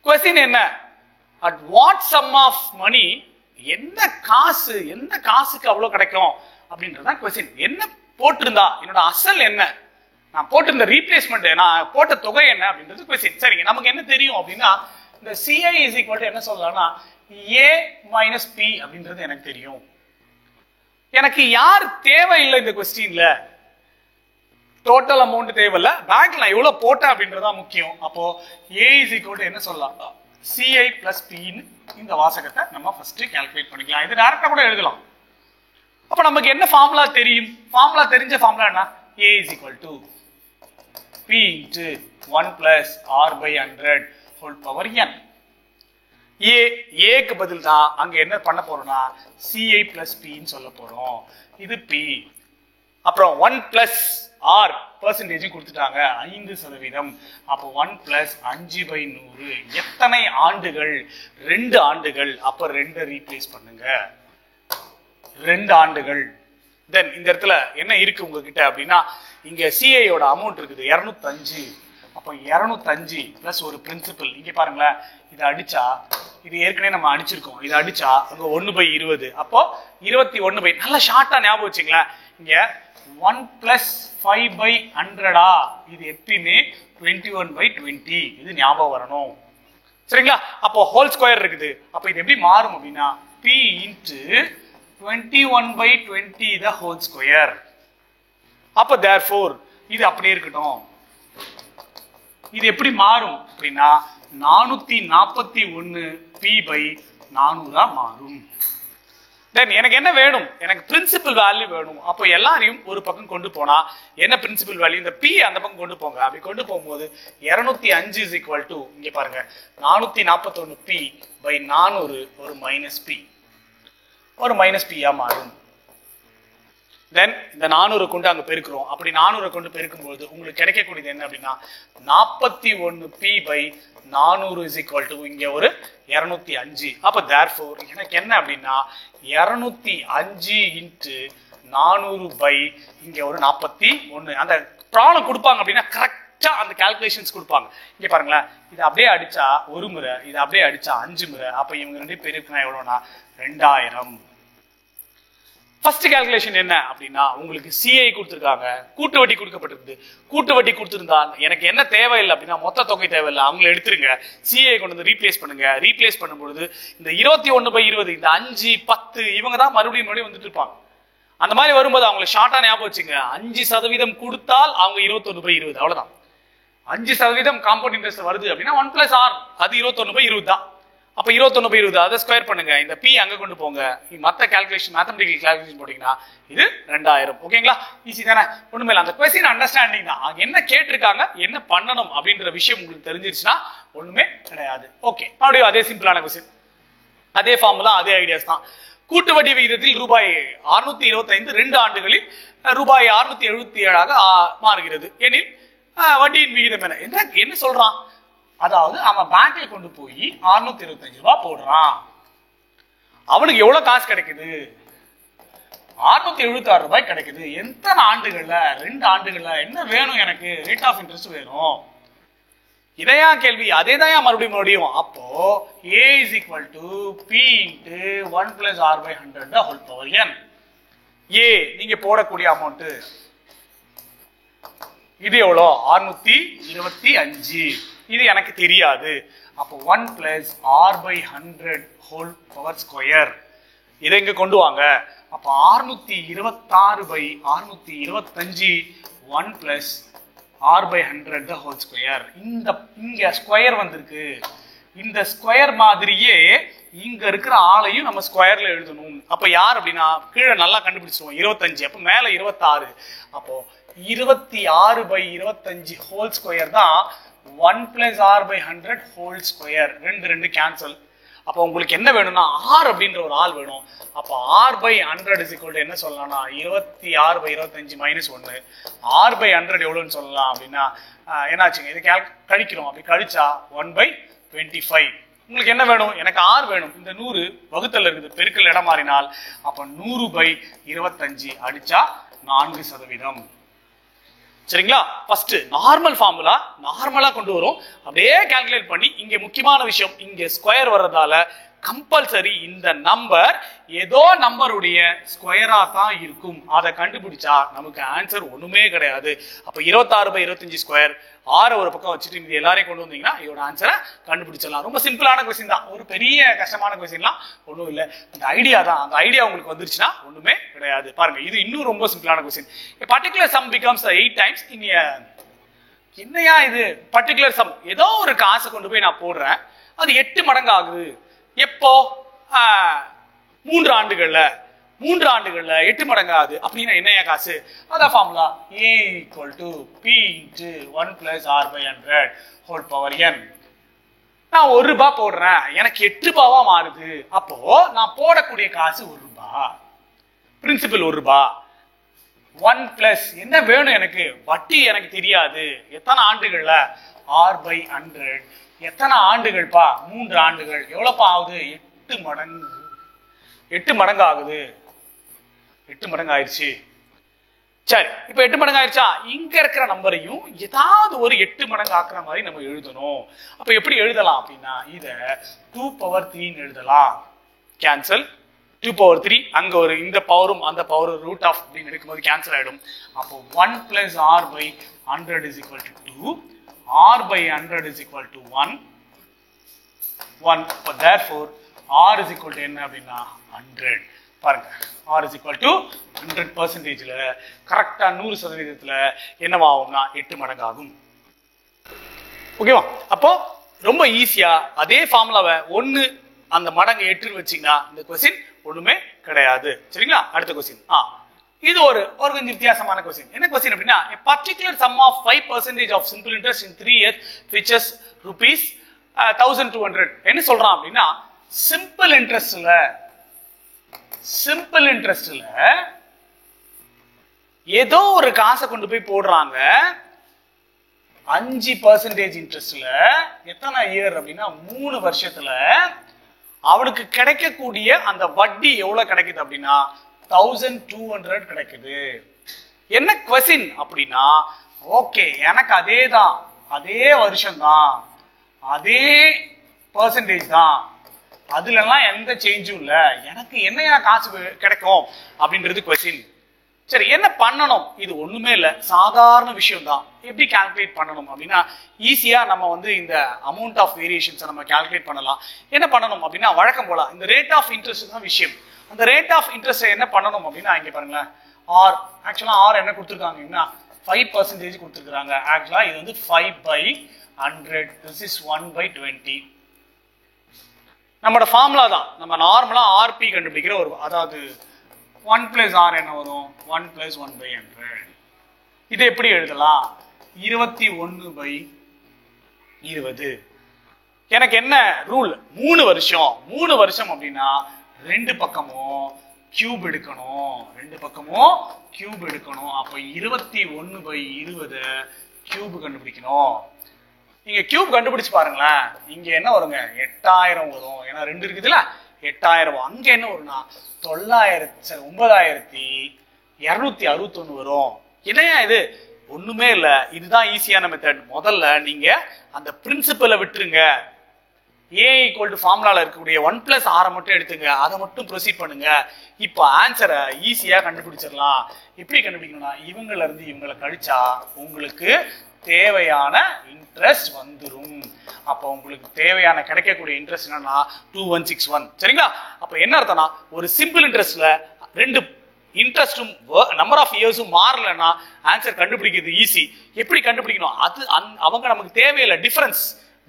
[SPEAKER 1] கொஸ்டின் என்ன, at what sum of money, என்ன காசுக்கு அவ்வளவு கிடைக்கும் அப்படின்றதான் கொஸ்டின். என்ன போட்டிருந்தா, என்னோட அசல் என்ன, நான் போட்டிருந்த ரீப்ளேஸ்மெண்ட், நான் போட்ட தொகை என்ன அப்படின்றது கொஸ்டின். சரிங்க, நமக்கு என்ன தெரியும் அப்படின்னா இந்த CI இஸ் ஈக்குவல் டு என்ன சொல்லலாம்னா A மைனஸ் P அப்படின்றது எனக்கு தெரியும். எனக்கு யார் தேவையில்லை இந்த கொஸ்டின்ல, டோட்டல் அமௌண்ட் தேவையில்ல, பேங்க்ல நான் எவ்வளவு போட்டேன் அப்படின்றதா முக்கியம். அப்போ A இஸ் ஈக்குவல் டு என்ன சொல்லலாம் CI பிளஸ் P இந்த வாசகத்தை நம்ம ஃபர்ஸ்ட் கால்குலேட் பண்ணிக்கலாம். இது டைரக்டா கூட எழுதலாம். அப்ப நமக்கு என்ன ஃபார்முலா தெரியும், தெரிஞ்ச ஃபார்முலா என்ன, A is equal to P into 1 plus R by 100 whole power n. ஏக்கு பதில் தான் அங்க என்ன பண்ண போறோம்னா CI plus P ன்னு சொல்ல போறோம். இது P. அப்புறம் 1 plus R பெர்சன்டேஜ் கொடுத்துட்டாங்க 5%. அப்போ 1 plus 5/100 எத்தனை ஆண்டுகள், 2 ஆண்டுகள். அப்ப 2 ரீப்ளேஸ் பண்ணுங்க, 2 ஆண்டுகள். தென் இந்த இடத்துல என்ன இருக்கு உங்ககிட்ட அப்படின்னா இங்க CIயோட அமௌண்ட் இருக்குது 205. அப்போ 205 பிளஸ் ஒரு பிரின்சிபல். இங்க பாருங்களேன், இதை அடிச்சா, இது ஏற்கனவே நம்ம அடிச்சிருக்கோம், இதை அடிச்சா அங்க 1/20. அப்போ 21 நல்லா ஷார்ட்டா ஞாபகம் வச்சுங்களேன். இங்க 1 plus 5/100 இது எப்பயுமே 21/20. இது ஞாபகம் வரணும். சரிங்களா, அப்போ ஹோல் ஸ்கொயர் இருக்குது. அப்போ இது எப்படி மாறும் அப்படின்னா P into 21/20 the whole square. அப்ப therefore இது அப்படியே இருக்கட்டும். இது எப்படி மாறும் அப்படின்னா 441 P/400 மாறும். தென் எனக்கு என்ன வேணும், எனக்கு பிரின்சிபல் வேல்யூ வேணும். அப்போ எல்லாரையும் ஒரு பக்கம் கொண்டு போனா என்ன பிரின்சிபல் வேல்யூ, இந்த P அந்த பக்கம் கொண்டு போங்க. அப்படி கொண்டு போகும்போது 205 is equal to இங்க பாருங்க 441 P/400 ஒரு மைனஸ் P, ஒரு மைனஸ் P மாறும். தென் இந்த 400 கொண்டு அங்க பெருக்கிறோம். அப்படி 400 கொண்டு பெருக்கும்போது உங்களுக்கு கிடைக்கக்கூடியது என்ன அப்படின்னா 41 P/400 is equal to இங்க ஒரு 205. அப்ப therefore எனக்கு என்ன அப்படின்னா 205 into 400 இங்க ஒரு 41. அந்த ப்ராப்ளம் கொடுப்பாங்க அப்படின்னா கரெக்டா அந்த கால்குலேஷன்ஸ் கொடுப்பாங்க. இங்க பாருங்களேன், இதை அப்படியே அடிச்சா ஒரு முறை, இதை அப்படியே அடிச்சா 5 முறை. அப்ப இவங்க 2 பெருக்குனா எவ்வளவுனா 2000. ஃபர்ஸ்ட் கால்குலேஷன் என்ன அப்படின்னா, உங்களுக்கு சிஐ கொடுத்துருக்காங்க, கூட்டு வட்டி கொடுக்கப்பட்டிருக்கு. கூட்டு வட்டி கொடுத்துருந்தால் எனக்கு என்ன தேவையில்லை அப்படின்னா, மொத்த தொகை தேவையில்லை, அவங்களை எடுத்துருங்க, சிஐ கொண்டு வந்து ரீப்ளேஸ் பண்ணுங்க. ரீப்ளேஸ் பண்ணும்பொழுது இந்த 21/20 இந்த 5, 10 இவங்க தான் மறுபடியும் வந்துட்டு இருப்பாங்க. அந்த மாதிரி வரும்போது அவங்களை ஷார்ட்டா ஞாபகம் வச்சுங்க. 5% கொடுத்தால் அவங்க 21/20, அவ்வளவுதான். 5% காம்பவுண்ட் இன்ட்ரெஸ்ட் வருது அப்படின்னா 1+R அது 21/20 தான். அப்ப 21/20 அதை ஸ்கொயர் பண்ணுங்க, இந்த பி அங்க கொண்டு போங்க, மத்த கால்குலேஷன் மேத்தமெட்டிக்கல் கால்குலேஷன் போட்டீங்கன்னா இது 2000. ஓகேங்களா? ஈஸி தானே, ஒண்ணுமே இல்லை. அந்த கொஸ்டின் அண்டர்ஸ்டாண்டிங் தான். அங்க என்ன கேட்டிருக்காங்க, என்ன பண்ணணும் அப்படின்ற விஷயம் உங்களுக்கு தெரிஞ்சிருச்சுன்னா ஒண்ணுமே கிடையாது. ஓகே, மறுபடியும் அதே சிம்பிளான கொஸ்டின், அதே ஃபார்முலா, அதே ஐடியாஸ் தான். கூட்டு வட்டி விகிதத்தில் ரூபாய் 625 2 ஆண்டுகளில் ரூபாய் 677 மாறுகிறது எனில் வட்டியின் விகிதம் என்ன சொல்றான்? அதாவது அவன் பேங்க்ல கொண்டு போய் 625 ரூபாய் போடுறான். அவனுக்கு எவ்வளவு காசு கிடைக்குது? 676 ரூபாய் கிடைக்குது. எத்தனை ஆண்டுகள்ல? 2 ஆண்டுகள்ல. என்ன வேணும் எனக்கு? ரேட் ஆஃப் இன்ட்ரெஸ்ட் வேணும். இதையா கேள்வி, அதே தான் மறுபடியும். அப்போ A is equal to P into 1 plus R by 100 the whole power n. A நீங்க போடக்கூடிய அமௌண்ட் இது எவ்வளோ? 625. இது எனக்கு தெரியாது. அப்போ 1 plus R by 100 whole power square. இதை இங்க கொண்டு வாங்க. அப்போ 626/625 1 plus R by 100 the whole square. இங்க ஸ்கொயர் வந்திருக்கு. இந்த ஸ்கொயர் மாதிரியே இங்க இருக்கிற ஆளையும் நம்ம ஸ்கொயர்ல எழுதணும். அப்ப யார் அப்படின்னா, கீழே நல்லா கண்டுபிடிச்சிருவோம் 25, அப்ப மேல 26. அப்போ 26/25 ஹோல் ஸ்கொயர் தான் 1 plus R by 100 whole square. 2 cancel. அப்போ உங்களுக்கு என்ன வேணும்னா R அப்படின்ற ஒரு ஆள் வேணும். அப்போ R by 100 is equal to என்ன சொல்லலாம்னா 26/25 minus 1. R by 100 எவ்வளோன்னு சொல்லலாம் அப்படின்னா என்னாச்சுங்க, இது கழிக்கிறோம். அப்படி கழிச்சா 1/25. உங்களுக்கு என்ன வேணும்? எனக்கு R வேணும். இந்த 100 வகுத்தல் இருக்குது, பெருக்கல் இடம் மாறினால் அப்ப 100/25 அடிச்சா 4%. சரிங்களா? ஃபர்ஸ்ட் நார்மல் ஃபார்முலா நார்மலா கொண்டு வரும், அப்படியே கால்குலேட் பண்ணி. இங்க முக்கியமான விஷயம், இங்க ஸ்கொயர் வர்றதால கம்பல்சரி இந்த நம்பர் ஏதோ நம்பருடைய ஸ்கொயரா தான் இருக்கும். அதை கண்டுபிடிச்சா நமக்கு ஆன்சர் ஒண்ணுமே கிடையாது. அப்ப 26/25 ஸ்கொயர் R ஒரு பக்கம் வச்சுட்டு இது எல்லாரையும் கொண்டு வந்தீங்கன்னா இதோட ஆன்சரை கண்டுபிடிச்சிடலாம். ரொம்ப சிம்பிளான கொஸ்டின் தான், ஒரு பெரிய கஷ்டமான கொஸ்டின்லாம் ஒன்றும் இல்லை. அந்த ஐடியா தான், அந்த ஐடியா உங்களுக்கு வந்துருச்சுன்னா ஒண்ணுமே கிடையாது. பாருங்க, இது இன்னும் ரொம்ப சிம்பிளான question. Particular sum becomes 8 times in a. என்னையா இது பர்டிகுலர் சம்? ஏதோ ஒரு காசை கொண்டு போய் நான் போடுறேன், அது 8 மடங்கு ஆகுது. எப்போ? 3 ஆண்டுகள்ல 8 மடங்கு ஆகுது. அப்படின்னா என்னையா காசு? அதான் formula A equal to P into 1 plus R by 100 whole power n. நான் 1 ரூபாய் போடுறேன், எனக்கு 8 ரூபாவா மாறுது. அப்போ நான் போடக்கூடிய காசு 1 ரூபாய், பிரின்சிபல் 1 ரூபாய். 1 plus என்ன வேணும் எனக்கு? வட்டி எனக்கு தெரியாது. எத்தனை ஆண்டுகள்ல? R by 100. எத்தனை ஆண்டுகள்ப்பா? 3 ஆண்டுகள். எவ்வளவுப்பா ஆகுது? 8 மடங்கு. 8 மடங்கு ஆகுது. 8 மடங்கு ஆயிடுச்சு. சரி, இப்ப 8 மடங்கு ஆயிடுச்சா? இங்க இருக்கிற நம்பரையும் ஏதாவது ஒரு 8 மடங்கு ஆக்குற மாதிரி நம்ம எழுதணும். அப்ப எப்படி எழுதலாம் அப்படின்னா, இத 2/3 எழுதலாம். கேன்சல். 2/3 அங்க ஒரு இந்த பவரும் அந்த பவரும் ரூட் ஆஃப் அப்படின்னு எடுக்கும்போது கேன்சல் ஆயிடும். அப்போ 1 plus R by 100 is equal to 2. R by 100 is equal to 1. But therefore R is equal to என்ன அப்படின்னா 100. பாருங்க, R is equal to 100%ல கரெக்டா 100%ல என்னவாகும்னா 8 மடங்கு ஆகும். ஓகேவா? அப்போ ரொம்ப ஈஸியா அதே ஃபார்முலாவை 1 அந்த மடங்கு 8 வச்சீங்கன்னா இந்த கொஸ்டின் ஒண்ணுமே கிடையாது. சரிங்களா? அடுத்த கொஸ்டின். இது ஒரு கொஞ்சம் வித்தியாசமான கொஸ்டின். என்ன கொஸ்டின் அப்படின்னா, a particular sum of 5% of simple interest in 3 years which is rupees 1200. என்ன சொல்றான் அப்படின்னா, சிம்பிள் இன்ட்ரெஸ்ட்ல ஏதோ ஒரு காசை கொண்டு போய் போடுறாங்க. 5% இன்ட்ரெஸ்ட்ல எத்தனை இயர் அப்படின்னா 3 வருஷத்துல அவனுக்கு கிடைக்கக்கூடிய அந்த வட்டி எவ்வளவு கிடைக்குது அப்படின்னா 1200 கிடைக்குது. என்ன கொஸ்டின் அப்படின்னா, ஓகே எனக்கு அதே வருஷம் தான், அதே பர்சன்டேஜ் தான், அதுலலாம் எந்த சேஞ்சும் இல்ல, எனக்கு என்னையா காசு கிடைக்கும் அப்படின்றது கொஸ்டின். சரி, என்ன பண்ணணும்? இது ஒண்ணுமே இல்ல, சாதாரண விஷயம் தான். எப்படி கால்குலேட் பண்ணணும் அப்படின்னா, ஈஸியா நம்ம வந்து இந்த அமௌண்ட் ஆஃப் வேரியேஷன்ஸை நம்ம கால்குலேட் பண்ணலாம். என்ன பண்ணணும் அப்படின்னா, வழக்கம் போல இந்த ரேட் ஆஃப் இன்ட்ரெஸ்ட் தான் விஷயம். அந்த ரேட் ஆஃப் இன்ட்ரெஸ்ட் என்ன பண்ணணும் அப்படின்னா, இங்க பாருங்களேன், ஆர் ஆக்சுவலா ஆர் என்ன கொடுத்துருக்காங்கன்னா 5% கொடுத்துருக்காங்க. ஆக்சுவலா இது வந்து 5/100, this is 1/20. நம்மளோட ஃபார்முலா தான். நம்ம நார்மலா ஆர்பி கண்டுபிடிக்கிற ஒரு, அதாவது 1 + r என்ன வரும்? 1 + 1/100. இது எப்படி எழுதலாம்? 21/20. எனக்கு என்ன ரூல்? 3 வருஷம். 3 வருஷம் அப்படின்னா ரெண்டு பக்கமும் கியூப் எடுக்கணும். அப்ப 21/20 கியூப் கண்டுபிடிக்கணும். நீங்க கியூப் கண்டுபிடிச்சு பாருங்களேன். இங்க என்ன வருங்க? 8000 வரும். ஏன்னா 2 இருக்குதுல்ல, 8000. அங்க என்ன வரும்னா 9261 வரும். என்னையா இது? ஒண்ணுமே இல்ல, இதுதான் ஈஸியான மெத்தட். முதல்ல நீங்க அந்த பிரின்சிபலை விட்டுருங்க. a = ஃபார்முலால இருக்கக்கூடிய 1 + r மட்டும் எடுத்துங்க, அதை மட்டும் ப்ரொசீட் பண்ணுங்க. இப்போ ஆன்சரை ஈஸியா கண்டுபிடிச்சிடலாம். எப்படி கண்டுபிடிக்கணும்னா, இவங்கள இருந்து இவங்களை கழிச்சா உங்களுக்கு தேவையான இன்ட்ரெஸ்ட் வந்துரும். அப்ப உங்களுக்கு தேவையான கிடைக்கக்கூடிய இன்ட்ரெஸ்ட் என்னன்னா 2161. சரிங்களா? அப்ப என்ன அர்த்தம்னா, ஒரு சிம்பிள் இன்ட்ரெஸ்ட்ல ரெண்டு இன்ட்ரெஸ்டும் நம்பர் ஆஃப் இயர்ஸும் மாறலன்னா ஆன்சர் கண்டுபிடிக்கிறது ஈஸி. எப்படி கண்டுபிடிக்கணும்? அது அவங்க நமக்கு தேவையில்லை.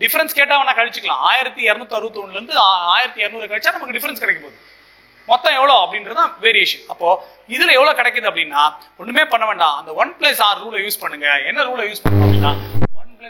[SPEAKER 1] டிஃபரன்ஸ் கேட்டா வேணா கழிச்சுக்கலாம். 1261 இருந்து 1200 கழிச்சா நமக்கு டிஃபரன்ஸ் கிடைக்க போகுது. மொத்தம் எவ்வளோ அப்படின்றது தான் வேரியேஷன். அப்போ இதுல எவ்வளவு கிடைக்குது அப்படின்னா ஒண்ணுமே பண்ண வேண்டாம். அந்த 1 + r ரூலை யூஸ் பண்ணுங்க. என்ன ரூலை யூஸ் பண்ணுங்க அப்படின்னா 1 +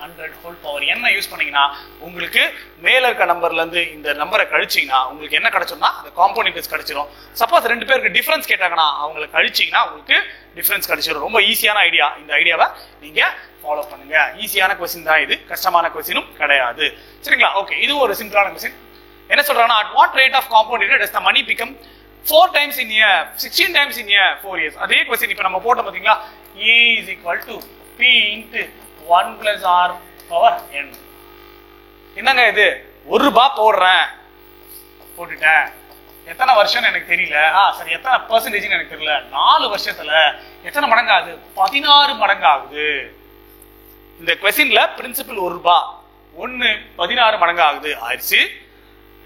[SPEAKER 1] r⁻100 என்ன யூஸ் பண்ணீங்கன்னா உங்களுக்கு மேல இருக்க நம்பர்ல இருந்து இந்த நம்பரை கழிச்சீங்கன்னா உங்களுக்கு என்ன கிடைச்சோம்னா அந்த காம்பவுண்ட் இன்ட்ரெஸ்ட் கிடைச்சிடும். சப்போஸ் 2 பேருக்கு டிஃபரன்ஸ் கேட்டாங்கன்னா அவங்களை கழிச்சீங்கன்னா உங்களுக்கு டிஃபரன்ஸ் கிடைச்சிடும். ரொம்ப ஈஸியான ஐடியா. இந்த ஐடியாவை நீங்க ஃபாலோ பண்ணுங்க. ஈஸியான கொஸ்டின் தான் இது, கஷ்டமான கொஸ்டினும் கிடையாது. சரிங்களா? ஓகே, இது ஒரு சிம்பிளான கொஸ்டின். என்ன சொல்றாங்கன்னா, at what rate of compound interest does the money become 4 times in a 16 times in a 4 years? அதே क्वेश्चन இப்ப நம்ம போட்டோம் பாத்தீங்களா? a = p * 1 + r⁻n. என்னங்க இது? ₹1 போடுறேன், போட்டுட்டேன். எத்தனை வருஷம் எனக்கு தெரியல. சரி, எத்தனை பெர்சன்டேஜ் எனக்கு தெரியல. 4 வருஷத்துல எத்தனை மடங்கு ஆகுது? 16 மடங்கு ஆகுது. இந்த क्वेश्चनல பிரின்சிபல் ₹1, 16 மடங்கு ஆகுது. ஆயிடுச்சு.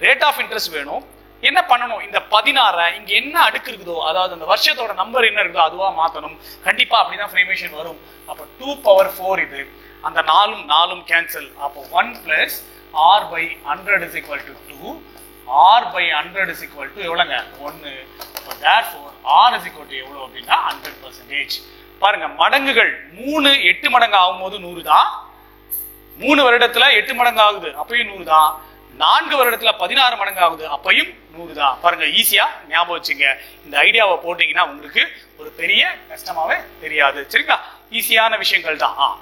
[SPEAKER 1] ரேட் ஆஃப் இன்ட்ரெஸ்ட் வேணும். என்ன பண்ணணும்? இந்த 16 இங்க என்ன அடுக்கு இருக்குதோ, அதாவது அந்த வருஷத்தோட நம்பர் என்ன இருக்குதோ அதுவா மாத்தணும். கண்டிப்பா அப்படிதான் ஃப்ரேமேஷன் வரும். அப்ப 2/4 இது. அந்த 4 கேன்சல். அப்போ 1 + r/100 = 2. r/100 எவ்வளவுங்க? 1. therefore r எவ்வளவு அப்படின்னா 100%. பாருங்க, மடங்குகள் 3 8 மடங்கு ஆகும்போது 100 தான். 3 வருடத்துல 8 மடங்கு ஆகுது, அப்பயும் 100 தான். 4 வருடத்துல 16 மடங்கு ஆகுது, அப்பயும் 100 தான். பாருங்க, ஈஸியா ஞாபகம் வச்சுங்க. இந்த ஐடியாவை போட்டீங்கன்னா உங்களுக்கு ஒரு பெரிய கஷ்டமாவே தெரியாது. சரிங்களா? ஈஸியான விஷயங்கள் தான்.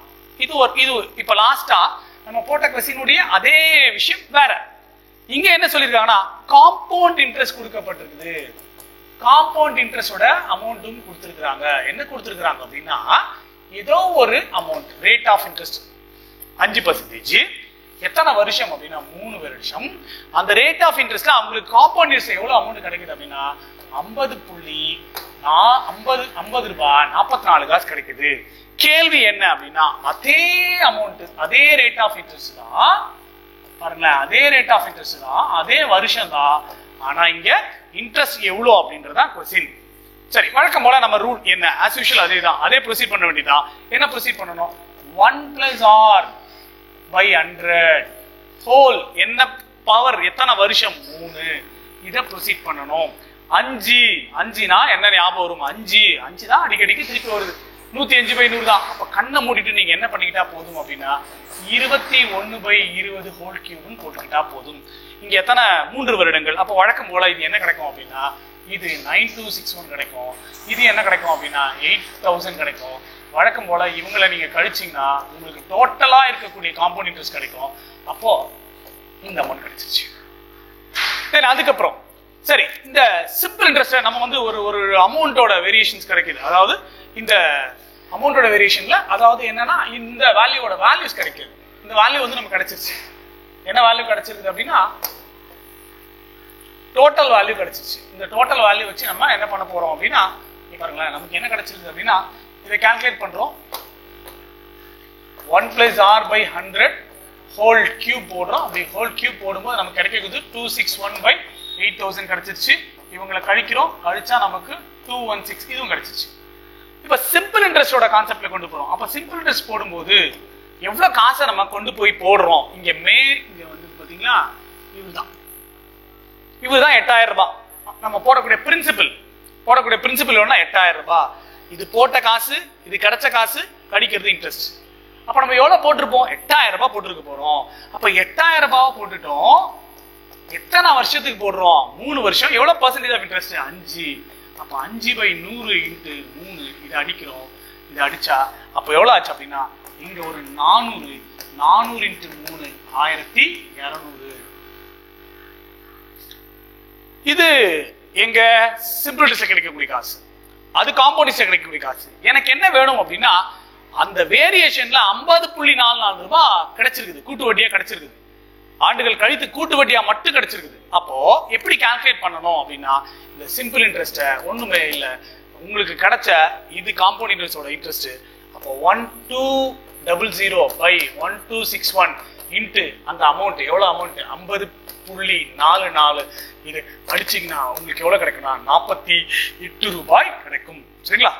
[SPEAKER 1] இது இப்ப லாஸ்டா நம்ம போட்ட கொஸ்டினுடைய அதே விஷயம் வேற. இங்க என்ன சொல்லிருக்காங்கன்னா காம்பவுண்ட் இன்ட்ரெஸ்ட் கொடுக்கப்பட்டிருக்குது. காம்பவுண்ட் இன்ட்ரெஸ்டோட அமௌண்ட்டும் கொடுத்திருக்காங்க. என்ன கொடுத்திருக்காங்க அப்படின்னா ஏதோ ஒரு அமௌண்ட், ரேட் ஆஃப் இன்ட்ரெஸ்ட் 5%. எத்தனை வருஷம் அப்படின்னா 3 வருஷம். அந்த ரேட் ஆஃப் இன்ட்ரெஸ்ட்ல அவங்களுக்கு காம்பவுண்ட் இன்ட்ரெஸ்ட் எவ்வளவு அமௌண்ட் கிடைக்குது அப்படின்னா 50 ரூபாய் 44 காசு கிடைக்குது. கேள்வி என்ன அப்படின்னா அதே அமௌண்ட், அதே ரேட் ஆஃப் இன்ட்ரெஸ்ட் தான். பாருங்களேன், அதே ரேட் ஆஃப் இன்ட்ரெஸ்ட் தான், அதே வருஷம் தான். ஆனா இங்க இன்ட்ரெஸ்ட் எவ்வளவு அப்படின்றதான் கொஸ்டின். சரி, வழக்கம் போல நம்ம ரூல் என்ன? ஆஸ் யூஷுவல் அதே தான். அதே ப்ரொசீட் பண்ண வேண்டியதான். என்ன ப்ரொசீட் பண்ணணும்? 1 + r/100 ஹோல் என்ன பவர், எத்தனை வருஷம்? 3. இதை ப்ரொசீட் பண்ணணும். 5னா என்ன ஞாபகம் வரும்? 5 தான் அடிக்கடிக்கு திருப்பி வருது. 105/100 தான். அப்ப கண்ணை மூடிட்டு நீங்க என்ன பண்ணிக்கிட்டா போதும் அப்படின்னா 21/20 ஹோல் கியூப்னு போட்டுக்கிட்டா போதும். இங்க எத்தனை 3 வருடங்கள். அப்ப வழக்கம் போல இது என்ன கிடைக்கும் அப்படின்னா இது 9261 கிடைக்கும். இது என்ன கிடைக்கும் அப்படின்னா 8000 கிடைக்கும். வழக்கம் போல இவங்களை நீங்க கழிச்சீங்கன்னா உங்களுக்கு டோட்டலா இருக்கக்கூடிய காம்பவுண்ட் இன்ட்ரெஸ்ட் கிடைக்கும். அப்போ இந்த அமௌண்ட் கிடைச்சிருச்சு. அதுக்கப்புறம் சரி, இந்த சிம்பிள் இன்ட்ரெஸ்ட் நம்ம வந்து ஒரு அமௌண்டோட வேரியேஷன்ஸ் கிடைக்குது. அதாவது இந்த அமௌண்டோட வேரியேஷன்ல அதாவது என்னன்னா இந்த வேல்யூவோட வேல்யூஸ் கிடைக்குது. இந்த வேல்யூ வந்து நமக்கு கிடைச்சிருச்சு. என்ன வேல்யூ கிடைச்சிருக்கு அப்படின்னா டோட்டல் வேல்யூ கிடைச்சிச்சு. இந்த டோட்டல் வேல்யூ வச்சு நம்ம என்ன பண்ண போறோம் அப்படின்னா, பாருங்களேன், நமக்கு என்ன கிடைச்சிருக்கு அப்படின்னா, இதை கால்குலேட் பண்றோம். 1 plus r by 100 whole cube போடுறோம். அப்படி whole cube போடும்போது நமக்கு கிடைக்கிறது 261 by 8000 கிடைச்சிருச்சு. இவங்களை கழிக்கிறோம், கழிச்சா நமக்கு 216 இதுவும் கிடைச்சிருச்சு. இப்ப சிம்பிள் இன்ட்ரெஸ்டோட கான்செப்ட்ல கொண்டு போறோம். அப்ப சிம்பிள் இன்ட்ரெஸ்ட் போடும்போது எவ்வளவு காசை நம்ம கொண்டு போய் போடுறோம். இங்க வந்து பாத்தீங்களா, இவருதான் 8000 ரூபாய் நம்ம போடக்கூடிய பிரின்சிபிள். 8000 ரூபாய். இது போட்ட காசு, இது கிடைச்ச காசு, கழிக்கிறது இன்ட்ரெஸ்ட். அப்ப நம்ம எவ்வளவு போட்டிருப்போம்? 8000 ரூபாய் போட்டிருக்க போறோம். அப்ப 8000 ரூபாய் போட்டுட்டோம். எத்தனை வருஷத்துக்கு போடுறோம்? 3 வருஷம். எவ்வளவு பர்சன்டேஜ் ஆஃப் இன்ட்ரெஸ்ட்? 5. அப்ப 5/100 × 3 இதை அடிக்கிறோம். இதை அடிச்சா அப்ப எவ்வளவு ஆச்சு அப்படின்னா, இங்க ஒரு 400 × 3 1200. இது எங்க சிம்பிள் இன்ட்ரெஸ்ட் கிடைக்கக்கூடிய காசு, அது காம்பவுண்ட் இன்ட்ரெஸ்ட் கிடைக்கக்கூடிய காசு. எனக்கு என்ன வேணும் அப்படின்னா, அந்த வேரியேஷன்ல 50.44 ரூபாய் கிடைச்சிருக்குது, கூட்டு வட்டியா கிடைச்சிருக்குது. ஆண்டுகள் கழித்து கூட்டு வட்டியா மட்டும் கிடைச்சிருக்குது. அப்போ எப்படி கால்குலேட் பண்ணணும் அப்படின்னா, இந்த சிம்பிள் இன்ட்ரெஸ்ட் ஒண்ணுமே இல்லை, உங்களுக்கு கிடைச்ச இது காம்பவுண்ட் இன்ட்ரெஸ்டோட இன்ட்ரெஸ்ட். அப்போ 1200/1261 இன்ட்டு அந்த அமௌண்ட். எவ்வளவு அமௌண்ட்? 50.44. இது அடிச்சீங்கன்னா உங்களுக்கு எவ்வளவு கிடைக்கும்னா 48 ரூபாய் கிடைக்கும். சரிங்களா?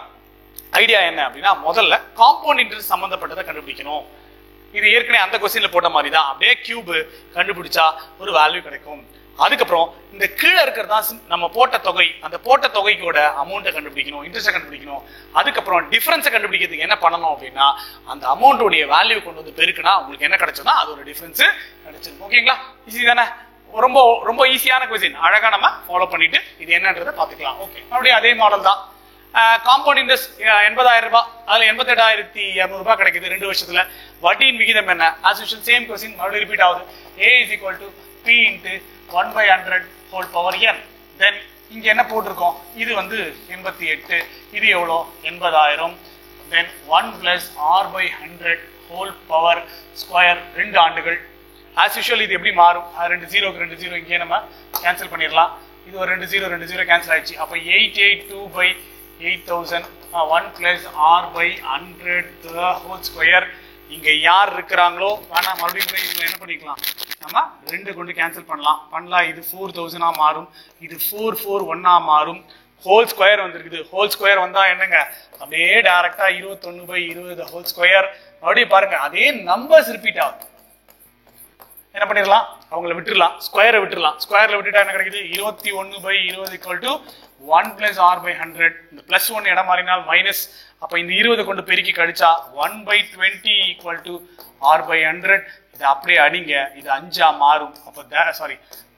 [SPEAKER 1] ஐடியா என்ன அப்படின்னா, முதல்ல காம்பவுண்ட் இன்ட்ரெஸ்ட் சம்பந்தப்பட்டதை கண்டுபிடிக்கணும். இது ஏற்கனவே அந்த கொஸ்டின்ல போட்ட மாதிரி தான். அப்படியே கியூப் கண்டுபிடிச்சா ஒரு வேல்யூ கிடைக்கும். அதுக்கப்புறம் இந்த கீழே இருக்கிறதா நம்ம போட்ட தொகை, அந்த போட்ட தொகைக்கோட அமௌண்ட்டை கண்டுபிடிக்கணும், இன்ட்ரெஸ்ட்டை கண்டுபிடிக்கணும். அதுக்கப்புறம் டிஃபரன்ஸை கண்டுபிடிக்கிறதுக்கு என்ன பண்ணணும் அப்படின்னா, அந்த அமௌண்ட்டோடைய வேல்யூ கொண்டு வந்து பெருக்குனா உங்களுக்கு என்ன கிடைச்சதுன்னா அது ஒரு டிஃபரன்ஸ் கிடைச்சிருக்கும். ஓகேங்களா? ஈஸி தானே? ரொம்ப ரொம்ப ஈஸியான கொஸ்டின். அழகா நம்ம ஃபாலோ பண்ணிட்டு இது என்னன்றதை பார்த்துக்கலாம். ஓகே, மறுபடியும் அதே மாடல் தான். காம்பவுண்ட் இன்ட்ரெஸ்ட் 80,000 ரூபாய், அதுல 88,200 ரூபாய் கிடைக்குது 2 வருஷத்துல. வட்டியின் விகிதம் என்ன? ஆஸ் யூஷுவல் சேம் கொஸ்டின் மறுபடியும் ரிப்பீட் ஆகுது. A = P × 1/100 whole power n. தென் இங்க என்ன போட்டிருக்கோம்? இது வந்து 88, இது எவ்வளோ? 80,000. தென் 1 + r/100 whole power square 2 ஆண்டுகள். ஆஸ் யூஷுவல் இது எப்படி மாறும்? 2 0க்கு 2 0 இங்கே நம்ம கேன்சல் பண்ணிடலாம். இது ஒரு 2 0 2 0 கேன்சல் ஆயிடுச்சு. அப்போ 882/8000 1 + r/100 whole square. இங்க யார் இருக்கிறாங்களோ வேணா மறுபடியும் இவங்க என்ன பண்ணிக்கலாம், நம்ம 2 கொண்டு கேன்சல் பண்ணலாம். இது 4000 மாறும், இது 441 மாறும். ஹோல் ஸ்கொயர் வந்திருக்குது. ஹோல் ஸ்கொயர் வந்தா என்னங்க, அப்படியே டைரக்டா 21/20 ஹோல் ஸ்கொயர். மறுபடியும் பாருங்க, அதே நம்பர்ஸ் ரிப்பீட் ஆகும். என்ன பண்ணிடலாம், அவங்கள விட்டுடலாம், ஸ்கொயரை விட்டுடலாம். ஸ்கொயர்ல விட்டுட்டா என்ன கிடைக்குது? 21/20 = 1 + r/100. இந்த +1 இடம் மாறினால் மைனஸ். அப்ப இந்த 20 கொண்டு பெருக்கி கழிச்சா 1/20 = r/100. இது அப்படியே அடிங்க, இது 5 மாறும். அப்ப சாரி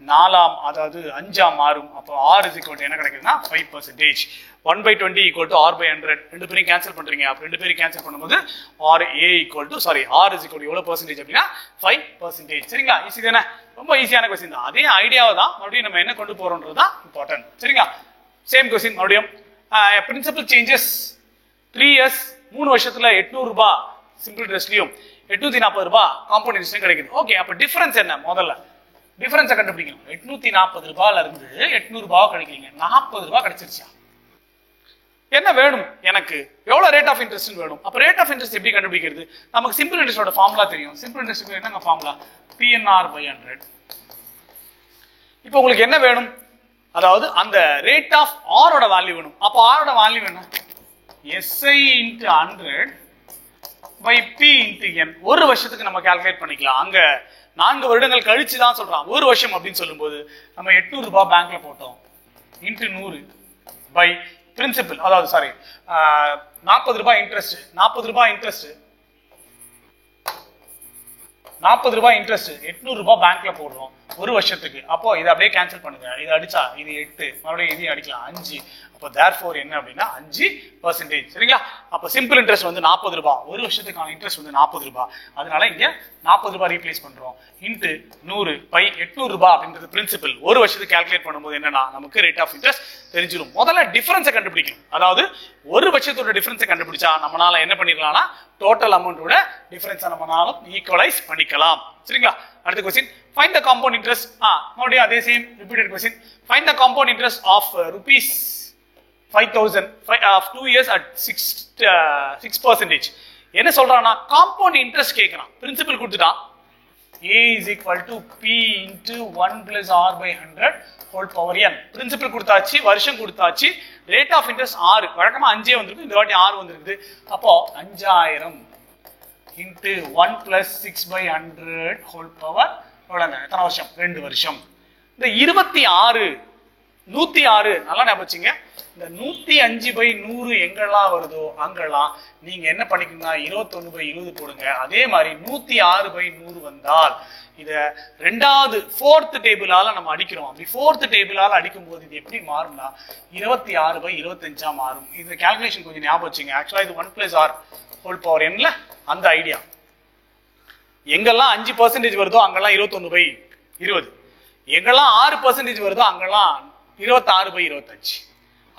[SPEAKER 1] 4 அதாவது 5 மாறும். அப்போ r = என்ன கிடைக்குதுன்னா 5%. 1/20 = r/100. 2 பேரையும் கேன்சல் பண்றீங்க. அப்ப 2 பேரையும் கேன்சல் பண்ணும்போது r எவ்வளவு பர்சன்டேஜ் அப்படின்னா 5%. சரிங்களா? ஈஸி தானே? ரொம்ப ஈஸியான கொஸ்டின் தான். அதே ஐடியாவை தான் மறுபடியும் நம்ம என்ன கொண்டு போறோம்ன்றது தான் இம்பார்ட்டன்ட். சரிங்களா? சேம் கொஸ்டின் மறுபடியும். பிரின்சிபல் சேஞ்சஸ் 3 years 3 வருஷத்துல 800 ரூபாய் சிம்பிள் இன்ட்ரெஸ்ட்லயும் 840 ரூபாய் காம்பவுண்ட் இன்ட்ரெஸ்ட்லயும் கிடைக்குது. ஓகே, அப்ப டிஃபரன்ஸ் என்ன? முதல்ல டிஃபரன்ஸை கண்டுபிடிக்கணும். 840 ரூபாயில இருந்து 800 ரூபாய் கிடைக்கிறீங்க, 40 ரூபாய் கிடைச்சிருச்சா? என்ன வேணும் எனக்கு? எவ்வளவு ரேட் ஆஃப் இன்ட்ரெஸ்ட் வேணும்? அப்ப ரேட் ஆஃப் இன்ட்ரெஸ்ட் எப்படி கண்டுபிடிக்கிறது? நமக்கு சிம்பிள் இன்ட்ரெஸ்டோட ஃபார்முலா தெரியும். சிம்பிள் இன்ட்ரெஸ்ட் என்னங்க ஃபார்முலா? PNR/100. இப்போ உங்களுக்கு என்ன வேணும்? அதாவது அந்த ரேட் ஆஃப் ஆரோட வேல்யூ வேணும். அப்போ ஆரோட வேல்யூ என்ன? SI × 100/P × n. ஒரு வருஷத்துக்கு நம்ம கால்குலேட் பண்ணிக்கலாம். அங்க 4 வருடங்கள் கழிச்சு தான் சொல்றான். ஒரு வருஷம் அப்படின்னு சொல்லும்போது நம்ம 800 ரூபாய் பேங்க்ல போட்டோம் × 100 பை பிரின்சிபல், அதாவது சாரி 40 ரூபாய் இன்ட்ரெஸ்ட். 40 ரூபாய் இன்ட்ரெஸ்ட் 800 ரூபாய் பேங்க்ல போடுறோம் ஒரு வருஷத்துக்கு. அப்போ இதை அப்படியே கேன்சல் பண்ணுங்க. இது அடிச்சா இது 8, மறுபடியும் இதையும் அடிக்கலாம் 5. அப்போ தேர்ஃபோர் என்ன அப்படின்னா 5%. சரிங்களா? அப்போ சிம்பிள் இன்ட்ரெஸ்ட் வந்து 40 ரூபாய், ஒரு வருஷத்துக்கான இன்ட்ரெஸ்ட் வந்து 40 ரூபாய். அதனால இங்க 40 ரூபாய் ரீப்ளேஸ் பண்றோம். இன்ட்டு 100 பை 800 ரூபாய் அப்படின்றது பிரின்சிபல். ஒரு வருஷத்துக்கு கால்குலேட் பண்ணும்போது என்னன்னா நமக்கு ரேட் ஆஃப் இன்ட்ரெஸ்ட் தெரிஞ்சிடும். முதல்ல டிஃபரன்ஸை கண்டுபிடிக்கணும். அதாவது ஒரு வருஷத்தோட டிஃபரன்ஸை கண்டுபிடிச்சா நம்மளால என்ன பண்ணிடலாம்னா டோட்டல் அமௌண்டோட டிஃபரன்ஸை நம்மளால ஈக்குவலைஸ் பண்ணிக்கலாம். சரிங்களா? அடுத்த question, find the compound interest. மறுபடியும் அதே same repeated question. find the compound interest of rupees 5000 of 2 years at 6%. என்ன சொல்றானா காம்பவுண்ட் இன்ட்ரெஸ்ட் கேக்குறான். பிரின்சிபல் கொடுத்துட்டான். a is equal to p into 1 plus r by 100 whole power n. Principal கொடுத்தாச்சு, வருஷம் கொடுத்தாச்சு, ரேட் ஆஃப் இன்ட்ரெஸ்ட் 6. வழக்கமா 5 வந்திருக்கு, இந்த வாட்டி 6 வந்திருக்கு. அப்போ 5000 into 1 plus 6 by 100 whole power எவ்வளவுங்க? எத்தனை வருஷம்? 2 வருஷம். இந்த 26 106 நல்லா ஞாபகம் வச்சுங்க. இந்த 105 by 100 எங்கெல்லாம் வருதோ அங்கெல்லாம் நீங்க என்ன பண்ணிக்கோங்க, 21 by 20 போடுங்க. அதே மாதிரி 106 by 100 வந்தால் இத ரெண்டாவது ஃபோர்த் டேபிளால நம்ம அடிக்கிறோம். அப்படி ஃபோர்த் டேபிளால அடிக்கும் போது இது எப்படி மாறும்னா 26 by 25 மாறும். இந்த கால்குலேஷன் கொஞ்சம் ஞாபகம் வச்சுங்க. ஆக்சுவலா இது 1 plus r whole power nல அந்த ஐடியா. எங்கெல்லாம் 5% வருதோ அங்கெல்லாம் 21 by 20, எங்கெல்லாம் 6% வருதோ அங்கெல்லாம் 26 by 25.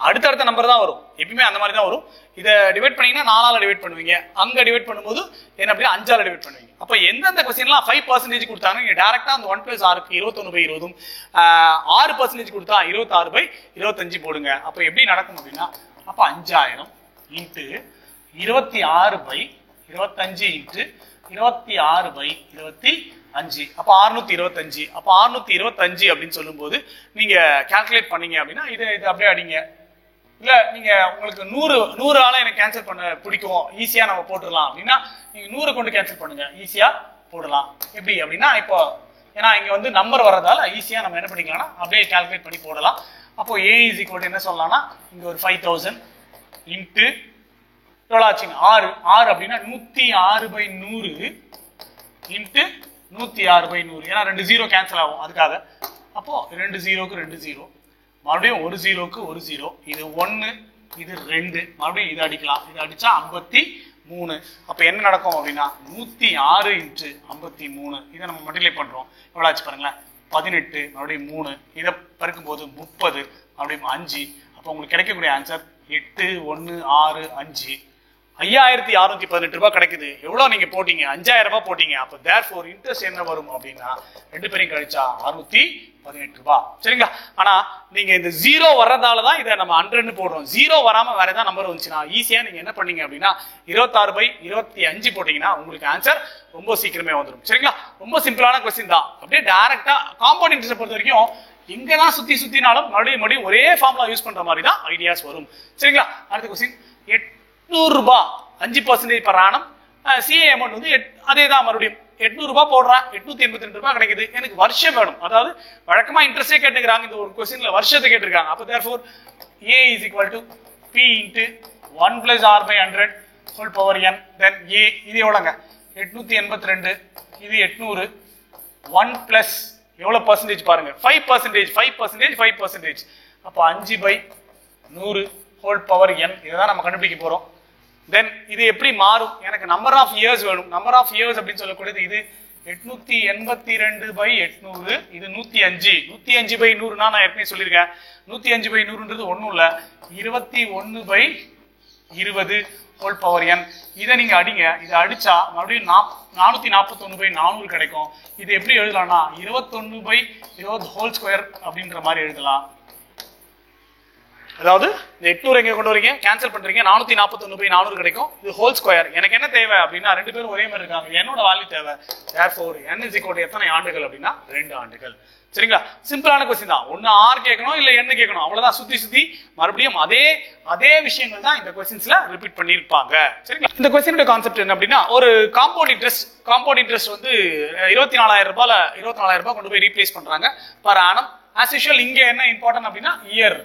[SPEAKER 1] அடுத்தடுத்த நம்பர் தான் வரும், எப்பயுமே அந்த மாதிரி தான் வரும். இதை டிவைட் பண்ணீங்கன்னா 4ஆல டிவைட் பண்ணுவீங்க, அங்க டிவைட் பண்ணும்போது என்ன அப்படியே 5ஆல டிவைட் பண்ணுவீங்க. அப்ப எந்தெந்த கொஸ்டின்லாம் 5% கொடுத்தாங்க நீங்க டைரக்டா அந்த 1 plus r க்கு 21 by 20 6% கொடுத்தா 26 by 25 போடுங்க. அப்ப எப்படி நடக்கும் அப்படின்னா அப்ப 5000 இன்ட்டு 26 by 25 இன்ட்டு 26 by 25, அப்ப 625. அப்ப 625 அப்படின்னு சொல்லும் போது நீங்க கால்குலேட் பண்ணீங்க அப்படின்னா இதை அப்படியே அடிங்க. இல்ல நீங்க உங்களுக்கு 100 ஆள எனக்கு கேன்சல் பண்ண பிடிக்கும், ஈஸியா நம்ம போட்டுடலாம் அப்படின்னா நீங்க 100 கொண்டு கேன்சல் பண்ணுங்க, ஈஸியா போடலாம். எப்படி அப்படின்னா இப்போ ஏன்னா இங்க வந்து நம்பர் வர்றதால ஈஸியா நம்ம என்ன பண்ணிக்கலாம்னா அப்படியே கால்குலேட் பண்ணி போடலாம். அப்போ a is equal to என்ன சொல்லலாம்னா இங்க ஒரு 5000 இன்ட்டு எவ்வளவு ஆச்சுங்க 6 அப்படின்னா 106 by 100 இன்ட்டு 106 by 100. ஏன்னா 2 0 கேன்சல் ஆகும் அதுக்காக. அப்போ 2 0க்கு 2 0, மறுபடியும் 1 0க்கு 1 0, இது 1 இது 2, மறுபடியும் இது அடிக்கலாம், இது அடிச்சா 53. அப்ப என்ன நடக்கும் அப்படின்னா 106 இன்ட்டு 53 இதை நம்ம மல்டிப்ளை பண்றோம். எவ்வளவு ஆச்சு பாருங்களேன், 18, மறுபடியும் 3, இதை பெருக்கும் போது 30, மறுபடியும் 5. அப்போ உங்களுக்கு கிடைக்கக்கூடிய ஆன்சர் 8 1 6 5 5618 ரூபாய் கிடைக்குது. எவ்வளவு நீங்க போட்டீங்க? 5000 ரூபாய் போட்டீங்க. அப்ப தேர்ஃபோர் இன்ட்ரெஸ்ட் என்ன வரும் அப்படின்னா 2 பேரையும் கழிச்சா 618 ரூபாய். சரிங்களா? ஆனா நீங்க இந்த 0 வர்றதால தான் இதை நம்ம 100ன்னு போடுறோம். 0 வராம வேற ஏதாவது நம்பர் வந்துச்சுன்னா ஈஸியா நீங்க என்ன பண்ணீங்க அப்படின்னா 26 by 25 போட்டீங்கன்னா உங்களுக்கு ஆன்சர் ரொம்ப சீக்கிரமே வந்துடும். சரிங்களா? ரொம்ப சிம்பிளான கொஸ்டின் தான். அப்படியே டைரக்டா காம்பவுண்ட் இன்ட்ரெஸ்ட் பொறுத்த வரைக்கும் எங்கதான் சுத்தினாலும் மறுபடியும் ஒரே ஃபார்முலா யூஸ் பண்ற மாதிரி தான் ஐடியாஸ் வரும். சரிங்களா? அடுத்த கொஸ்டின், 800 ரூபாய் 5% per annum சிஏ அமௌண்ட் வந்து அதே தான், மறுபடியும் 800 ரூபாய் போடுறேன், 882 ரூபாய் கிடைக்குது. எனக்கு வருஷம் வேணும், அதாவது வழக்கமா இன்ட்ரெஸ்டே கேட்டுக்கிறாங்க, இந்த ஒரு கொஸ்டின்ல வருஷத்தை கேட்டிருக்காங்க. அப்ப therefore a is equal to p into 1 plus r by 100 whole power n. then a இது எவ்வளவுங்க 882, இது 800, 1 plus எவ்வளவு பர்சன்டேஜ் பாருங்க 5%. அப்ப 5 by 100 whole power n இதுதான் நம்ம கண்டுபிடிக்க போறோம். தென் இது எப்படி மாறும், எனக்கு நம்பர் ஆஃப் இயர்ஸ் வேணும். நம்பர் ஆஃப் இயர்ஸ் அப்படின்னு சொல்லக்கூடியது இது 882 by 800, இது 105 by 100 நான் ஏற்கனவே சொல்லியிருக்கேன். 105 by 100ன்றது ஒன்றும் இல்லை, 21 by 20 whole power n. இதை நீங்க அடிங்க, இதை அடிச்சா மறுபடியும் 441 by 400 கிடைக்கும். இது எப்படி எழுதலாம்னா 21 by 20 whole square அப்படின்ற மாதிரி எழுதலாம். அதாவது இந்த 800 எங்க கொண்டு வரீங்க, கேன்சல் பண்றீங்க, 441 by 400 கிடைக்கும். இது ஹோல் ஸ்கொயர். எனக்கு என்ன தேவை அப்படின்னா 2 பேரும் ஒரே மாதிரி இருக்காங்க, என்னோட வேல்யூ தேவை. therefore n is equal to எத்தனை ஆண்டுகள் அப்படின்னா 2 ஆண்டுகள். சரிங்களா? சிம்பிளான क्वेश्चन தான். ஒன்னு ஆர் கேட்கணும் இல்ல என்ன கேட்கணும், அவ்வளவுதான். சுத்தி மறுபடியும் அதே விஷயங்கள் தான் இந்த क्वेश्चंसல ரிப்பீட் பண்ணிருப்பாங்க. சரிங்களா? இந்த क्वेश्चनோட கான்செப்ட் என்ன அப்படின்னா ஒரு காம்பவுண்ட் இன்ட்ரெஸ்ட் வந்து 24000 ரூபாய் கொண்டு போய் ரீப்ளேஸ் பண்றாங்க per annum. as usual இங்க என்ன இம்பார்ட்டன்ட் அப்படின்னா இயர்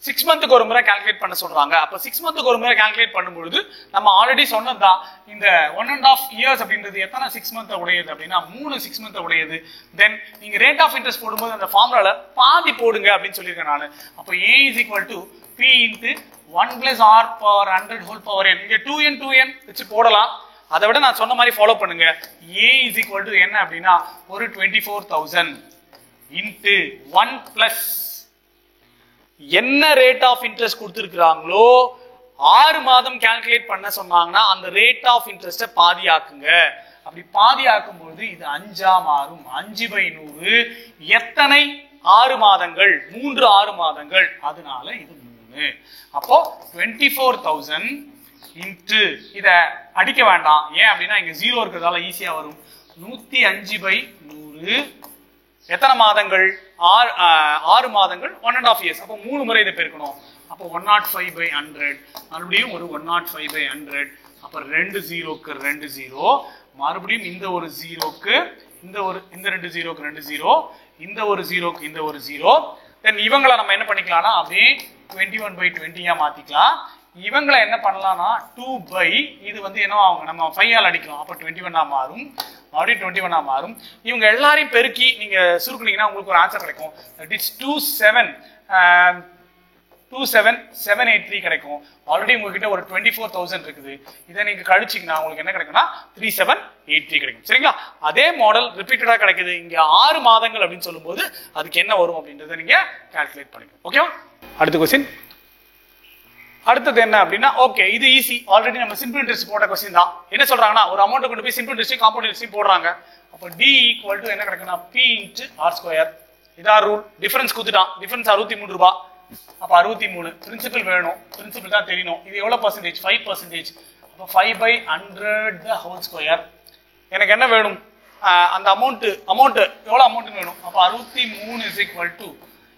[SPEAKER 1] 6 மந்த்துக்கு ஒரு முறை கால்குலேட் பண்ண சொல்றாங்க. அப்ப 6 மந்த்துக்கு ஒரு முறை கால்குலேட் பண்ணும்போது நம்ம ஆல்ரெடி சொன்னதுதான், இந்த 1.5 years அப்படின்றது எத்தனை 6 மந்த் உடையது அப்படின்னா 3 6 மந்த் உடையது. தென் நீங்க ரேட் ஆஃப் இன்ட்ரெஸ்ட் போடும்போது அந்த ஃபார்முலால பாதி போடுங்க அப்படின்னு சொல்லியிருக்கேன் நான். அப்போ a is equal to p into 1 plus r power 100 whole power n. இங்க 2n வச்சு போடலாம். அதை விட நான் சொன்ன மாதிரி ஃபாலோ பண்ணுங்க. a is equal to என்ன அப்படின்னா ஒரு 24,000 into 1 plus என்ன ரேட் ஆஃப் இன்ட்ரெஸ்ட் கொடுத்துருக்காங்களோ 6 மாதம் கால்குலேட் பண்ண சொன்னாங்கன்னா அந்த ரேட் ஆஃப் இன்ட்ரெஸ்ட்டை பாதியாக்குங்க. அப்படி பாதியாக்கும் போது இது 5ஆ மாறும். 5/100 எத்தனை 6 மாதங்கள்? 3 6 மாதங்கள். அதனால இது 3. அப்போ 24,000 இன்ட்டு இத அடிக்க வேண்டாம். ஏன் அப்படின்னா இங்க 0 இருக்கிறதால ஈஸியா வரும். 105/100 எத்தனை மாதங்கள்? 6 மாதங்கள் 1.5 years. அப்போ 3 முறை இதை பெருக்கணும். அப்போ 105/100 மறுபடியும் ஒரு 105/100. அப்ப 2 0க்கு 2 0 மறுபடியும் இந்த ஒரு 0க்கு இந்த 2 0க்கு 2 0 இந்த ஒரு 0க்கு இந்த ஒரு 0. தென் இவங்களை நம்ம என்ன பண்ணிக்கலாம்னா அப்படியே 21/20 மாத்திக்கலாம். இவங்களை என்ன பண்ணலாம்னா 2 இது வந்து என்ன ஆகும்? நம்ம 5 ஆல் அடிக்கலாம். அப்ப 21 மாறும். மறுபடியும் 21 மாறும். இவங்க எல்லாரையும் பெருக்கி நீங்க சுருக்குனீங்கன்னா உங்களுக்கு ஒரு ஆன்சர் கிடைக்கும். தட் இஸ் 27783 கிடைக்கும். ஆல்ரெடி உங்ககிட்ட ஒரு 24,000 இருக்குது. இதை நீங்க கழிச்சிங்கன்னா உங்களுக்கு என்ன கிடைக்கும்னா 3783 கிடைக்கும். சரிங்களா? அதே மாடல் ரிப்பீட்டடா கிடைக்குது. இங்க 6 மாதங்கள் அப்படின்னு சொல்லும்போது அதுக்கு என்ன வரும் அப்படின்றத நீங்க கால்குலேட் பண்ணிக்கணும். ஓகேவா? அடுத்த क्वेश्चन. அடுத்தது என்ன அப்படின்னா ஓகே இது ஈஸி. ஆல்ரெடி நம்ம சிம்பிள் இன்ட்ரெஸ்ட் போட்ட क्वेश्चन தான். என்ன சொல்றாங்கன்னா ஒரு அமௌண்ட் கொண்டு போய் சிம்பிள் இன்ட்ரெஸ்ட் காம்பவுண்ட் இன்ட்ரெஸ்ட் போடுறாங்க. அப்ப d = என்ன கிடைக்கும்னா p × r². இதான் ரூல். டிஃபரன்ஸ் கொடுத்துட்டான். டிஃபரன்ஸ் 63 ரூபாய். அப்ப 63. பிரின்சிபல் வேணும். பிரின்சிபல் தான் தெரியணும். இது எவ்வளவு பர்சன்டேஜ்? 5%. அப்ப 5/100 the whole square. எனக்கு என்ன வேணும்? அந்த அமௌண்ட் எவ்வளவு அமௌண்ட் வேணும்? அப்ப 63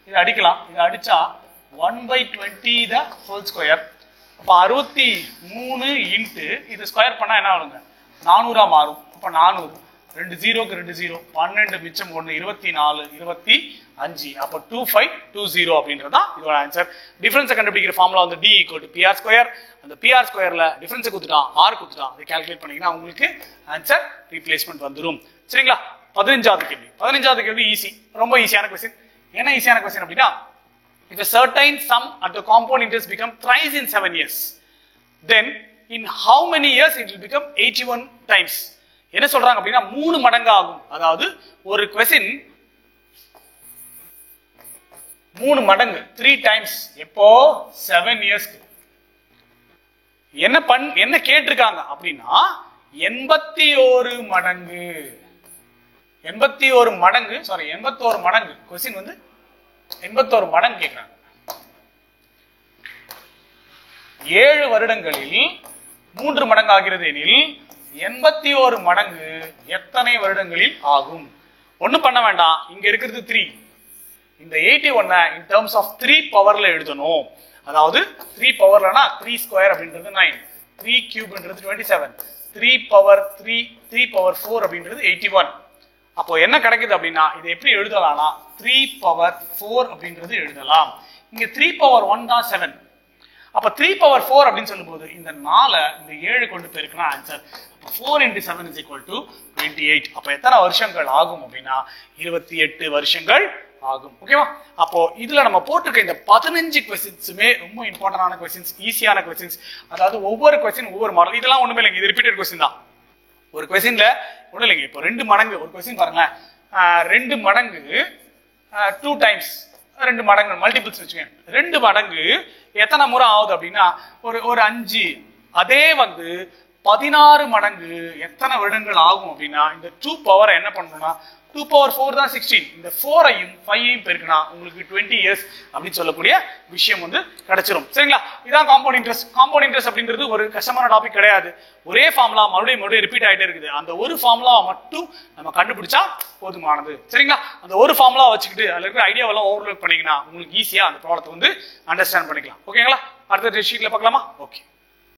[SPEAKER 1] இது அடிக்கலாம். இது அடிச்சா 1/20 the whole square. அப்ப 63 இன்ட்டு இது ஸ்கொயர் பண்ணா என்ன ஆகுங்க? 400ஆ மாறும். அப்ப 400 2 0க்கு 2 0 12 மிச்சம் 1 24 25. அப்ப 2520 அப்படின்றதா இதோட ஆன்சர். டிஃபரன்ஸ் கண்டுபிடிக்கிற ஃபார்முலா வந்து d = pr². அந்த pr²ல டிஃபரன்ஸ் கொடுத்துட்டான், r கொடுத்துட்டான். அதை கால்குலேட் பண்ணீங்கன்னா உங்களுக்கு ஆன்சர் ரீப்ளேஸ்மென்ட் வந்துரும். சரிங்களா? 15வது கேள்வி ஈஸி. ரொம்ப ஈஸியான क्वेश्चन. என்ன ஈஸியான क्वेश्चन அப்படின்னா if a certain sum at the compound interest become thrice in 7 years, then in how many years it will become 81 times? என்ன சொல்றாங்க அப்படின்னா 3 மடங்கு ஆகும். அதாவது ஒரு क्वेश्चन 3 மடங்கு 3 times எப்போ 7 இயர்ஸ்க்கு என்ன கேட்டிருக்காங்க அப்படின்னா 81 மடங்கு 81 மடங்கு क्वेश्चन வந்து 81 மடங்கு கேட்கிறாங்க. 7 வருடங்களில் 3 மடங்கு ஆகிறது எனில் 81 மடங்கு எத்தனை வருடங்களில் ஆகும்? ஒண்ணும் பண்ண வேண்டாம். இங்க இருக்கிறது 3. இந்த 81 in terms of 3 பவர்ல எழுதணும். அதாவது 3 பவர்லனா 3² அப்படின்றது 9, 3 கியூப்ன்றது 27, 3 பவர் 3 பவர் 4 அப்படின்றது 81. அப்போ என்ன கிடைக்குது அப்படின்னா இது எப்படி எழுதலாம்னா 3 பவர் 4 அப்படின்றது எழுதலாம். இங்க 3 பவர் 1 தான் 7. அப்ப 3 பவர் 4 அப்படின்னு சொல்லும்போது இந்த 4 இந்த 7 கொண்டு பெருக்கினா ஆன்சர். 4 × 7 = 28. அப்ப எத்தனை வருஷங்கள் ஆகும் அப்படின்னா 28 வருஷங்கள் ஆகும். ஓகேவா? அப்போ இதுல நம்ம போட்டிருக்க இந்த 15 क्वेश्चंसமே ரொம்ப இம்பார்ட்டன்டான क्वेश्चंस, ஈஸியான क्वेश्चंस. அதாவது ஒவ்வொரு क्वेश्चन ஒவ்வொரு மாடல். இதெல்லாம் ஒண்ணுமே இல்லைங்க. இது ரிப்பீட்டட் क्वेश्चन தான். ஒரு क्वेश्चनல ஒண்ணும் இல்லைங்க. இப்போ 2 மடங்கு ஒரு क्वेश्चन பாருங்க. 2 மடங்கு 2 டைம்ஸ் 2 மடங்கு மல்டிபிள்ஸ் வச்சுக்கோங்க. 2 மடங்கு எத்தனை முறை ஆகுது அப்படின்னா ஒரு 5. அதே வந்து 16 மடங்கு எத்தனை வருடங்கள் ஆகும் அப்படின்னா இந்த 2 பவரை என்ன பண்ணணும்னா 2 பவர் 4 தான் 16. இந்த 4ஐயும் 5ஐயும் பெருக்கினா உங்களுக்கு 20 இயர்ஸ் அப்படின்னு சொல்லக்கூடிய விஷயம் வந்து கிடைச்சிரும். சரிங்களா? இதான் காம்பவுண்ட் இன்ட்ரெஸ்ட். காம்பவுண்ட் இன்ட்ரெஸ்ட் அப்படின்றது ஒரு கஷ்டமான டாபிக் கிடையாது. ஒரே ஃபார்முலா மறுபடியும் ரிப்பீட் ஆகிட்டே இருக்குது. அந்த ஒரு ஃபார்முலா மட்டும் நம்ம கண்டுபிடிச்சா போதுமானது. சரிங்களா? அந்த ஒரு ஃபார்முலா வச்சுக்கிட்டு அதுல இருக்கிற ஐடியாவெல்லாம் ஓவர்லோட் பண்ணீங்கன்னா உங்களுக்கு ஈஸியா அந்த ப்ராப்ளத்தை வந்து அண்டர்ஸ்டாண்ட் பண்ணிக்கலாம். ஓகேங்களா? அடுத்த ஷீட்ல பார்க்கலாமா? ஓகே.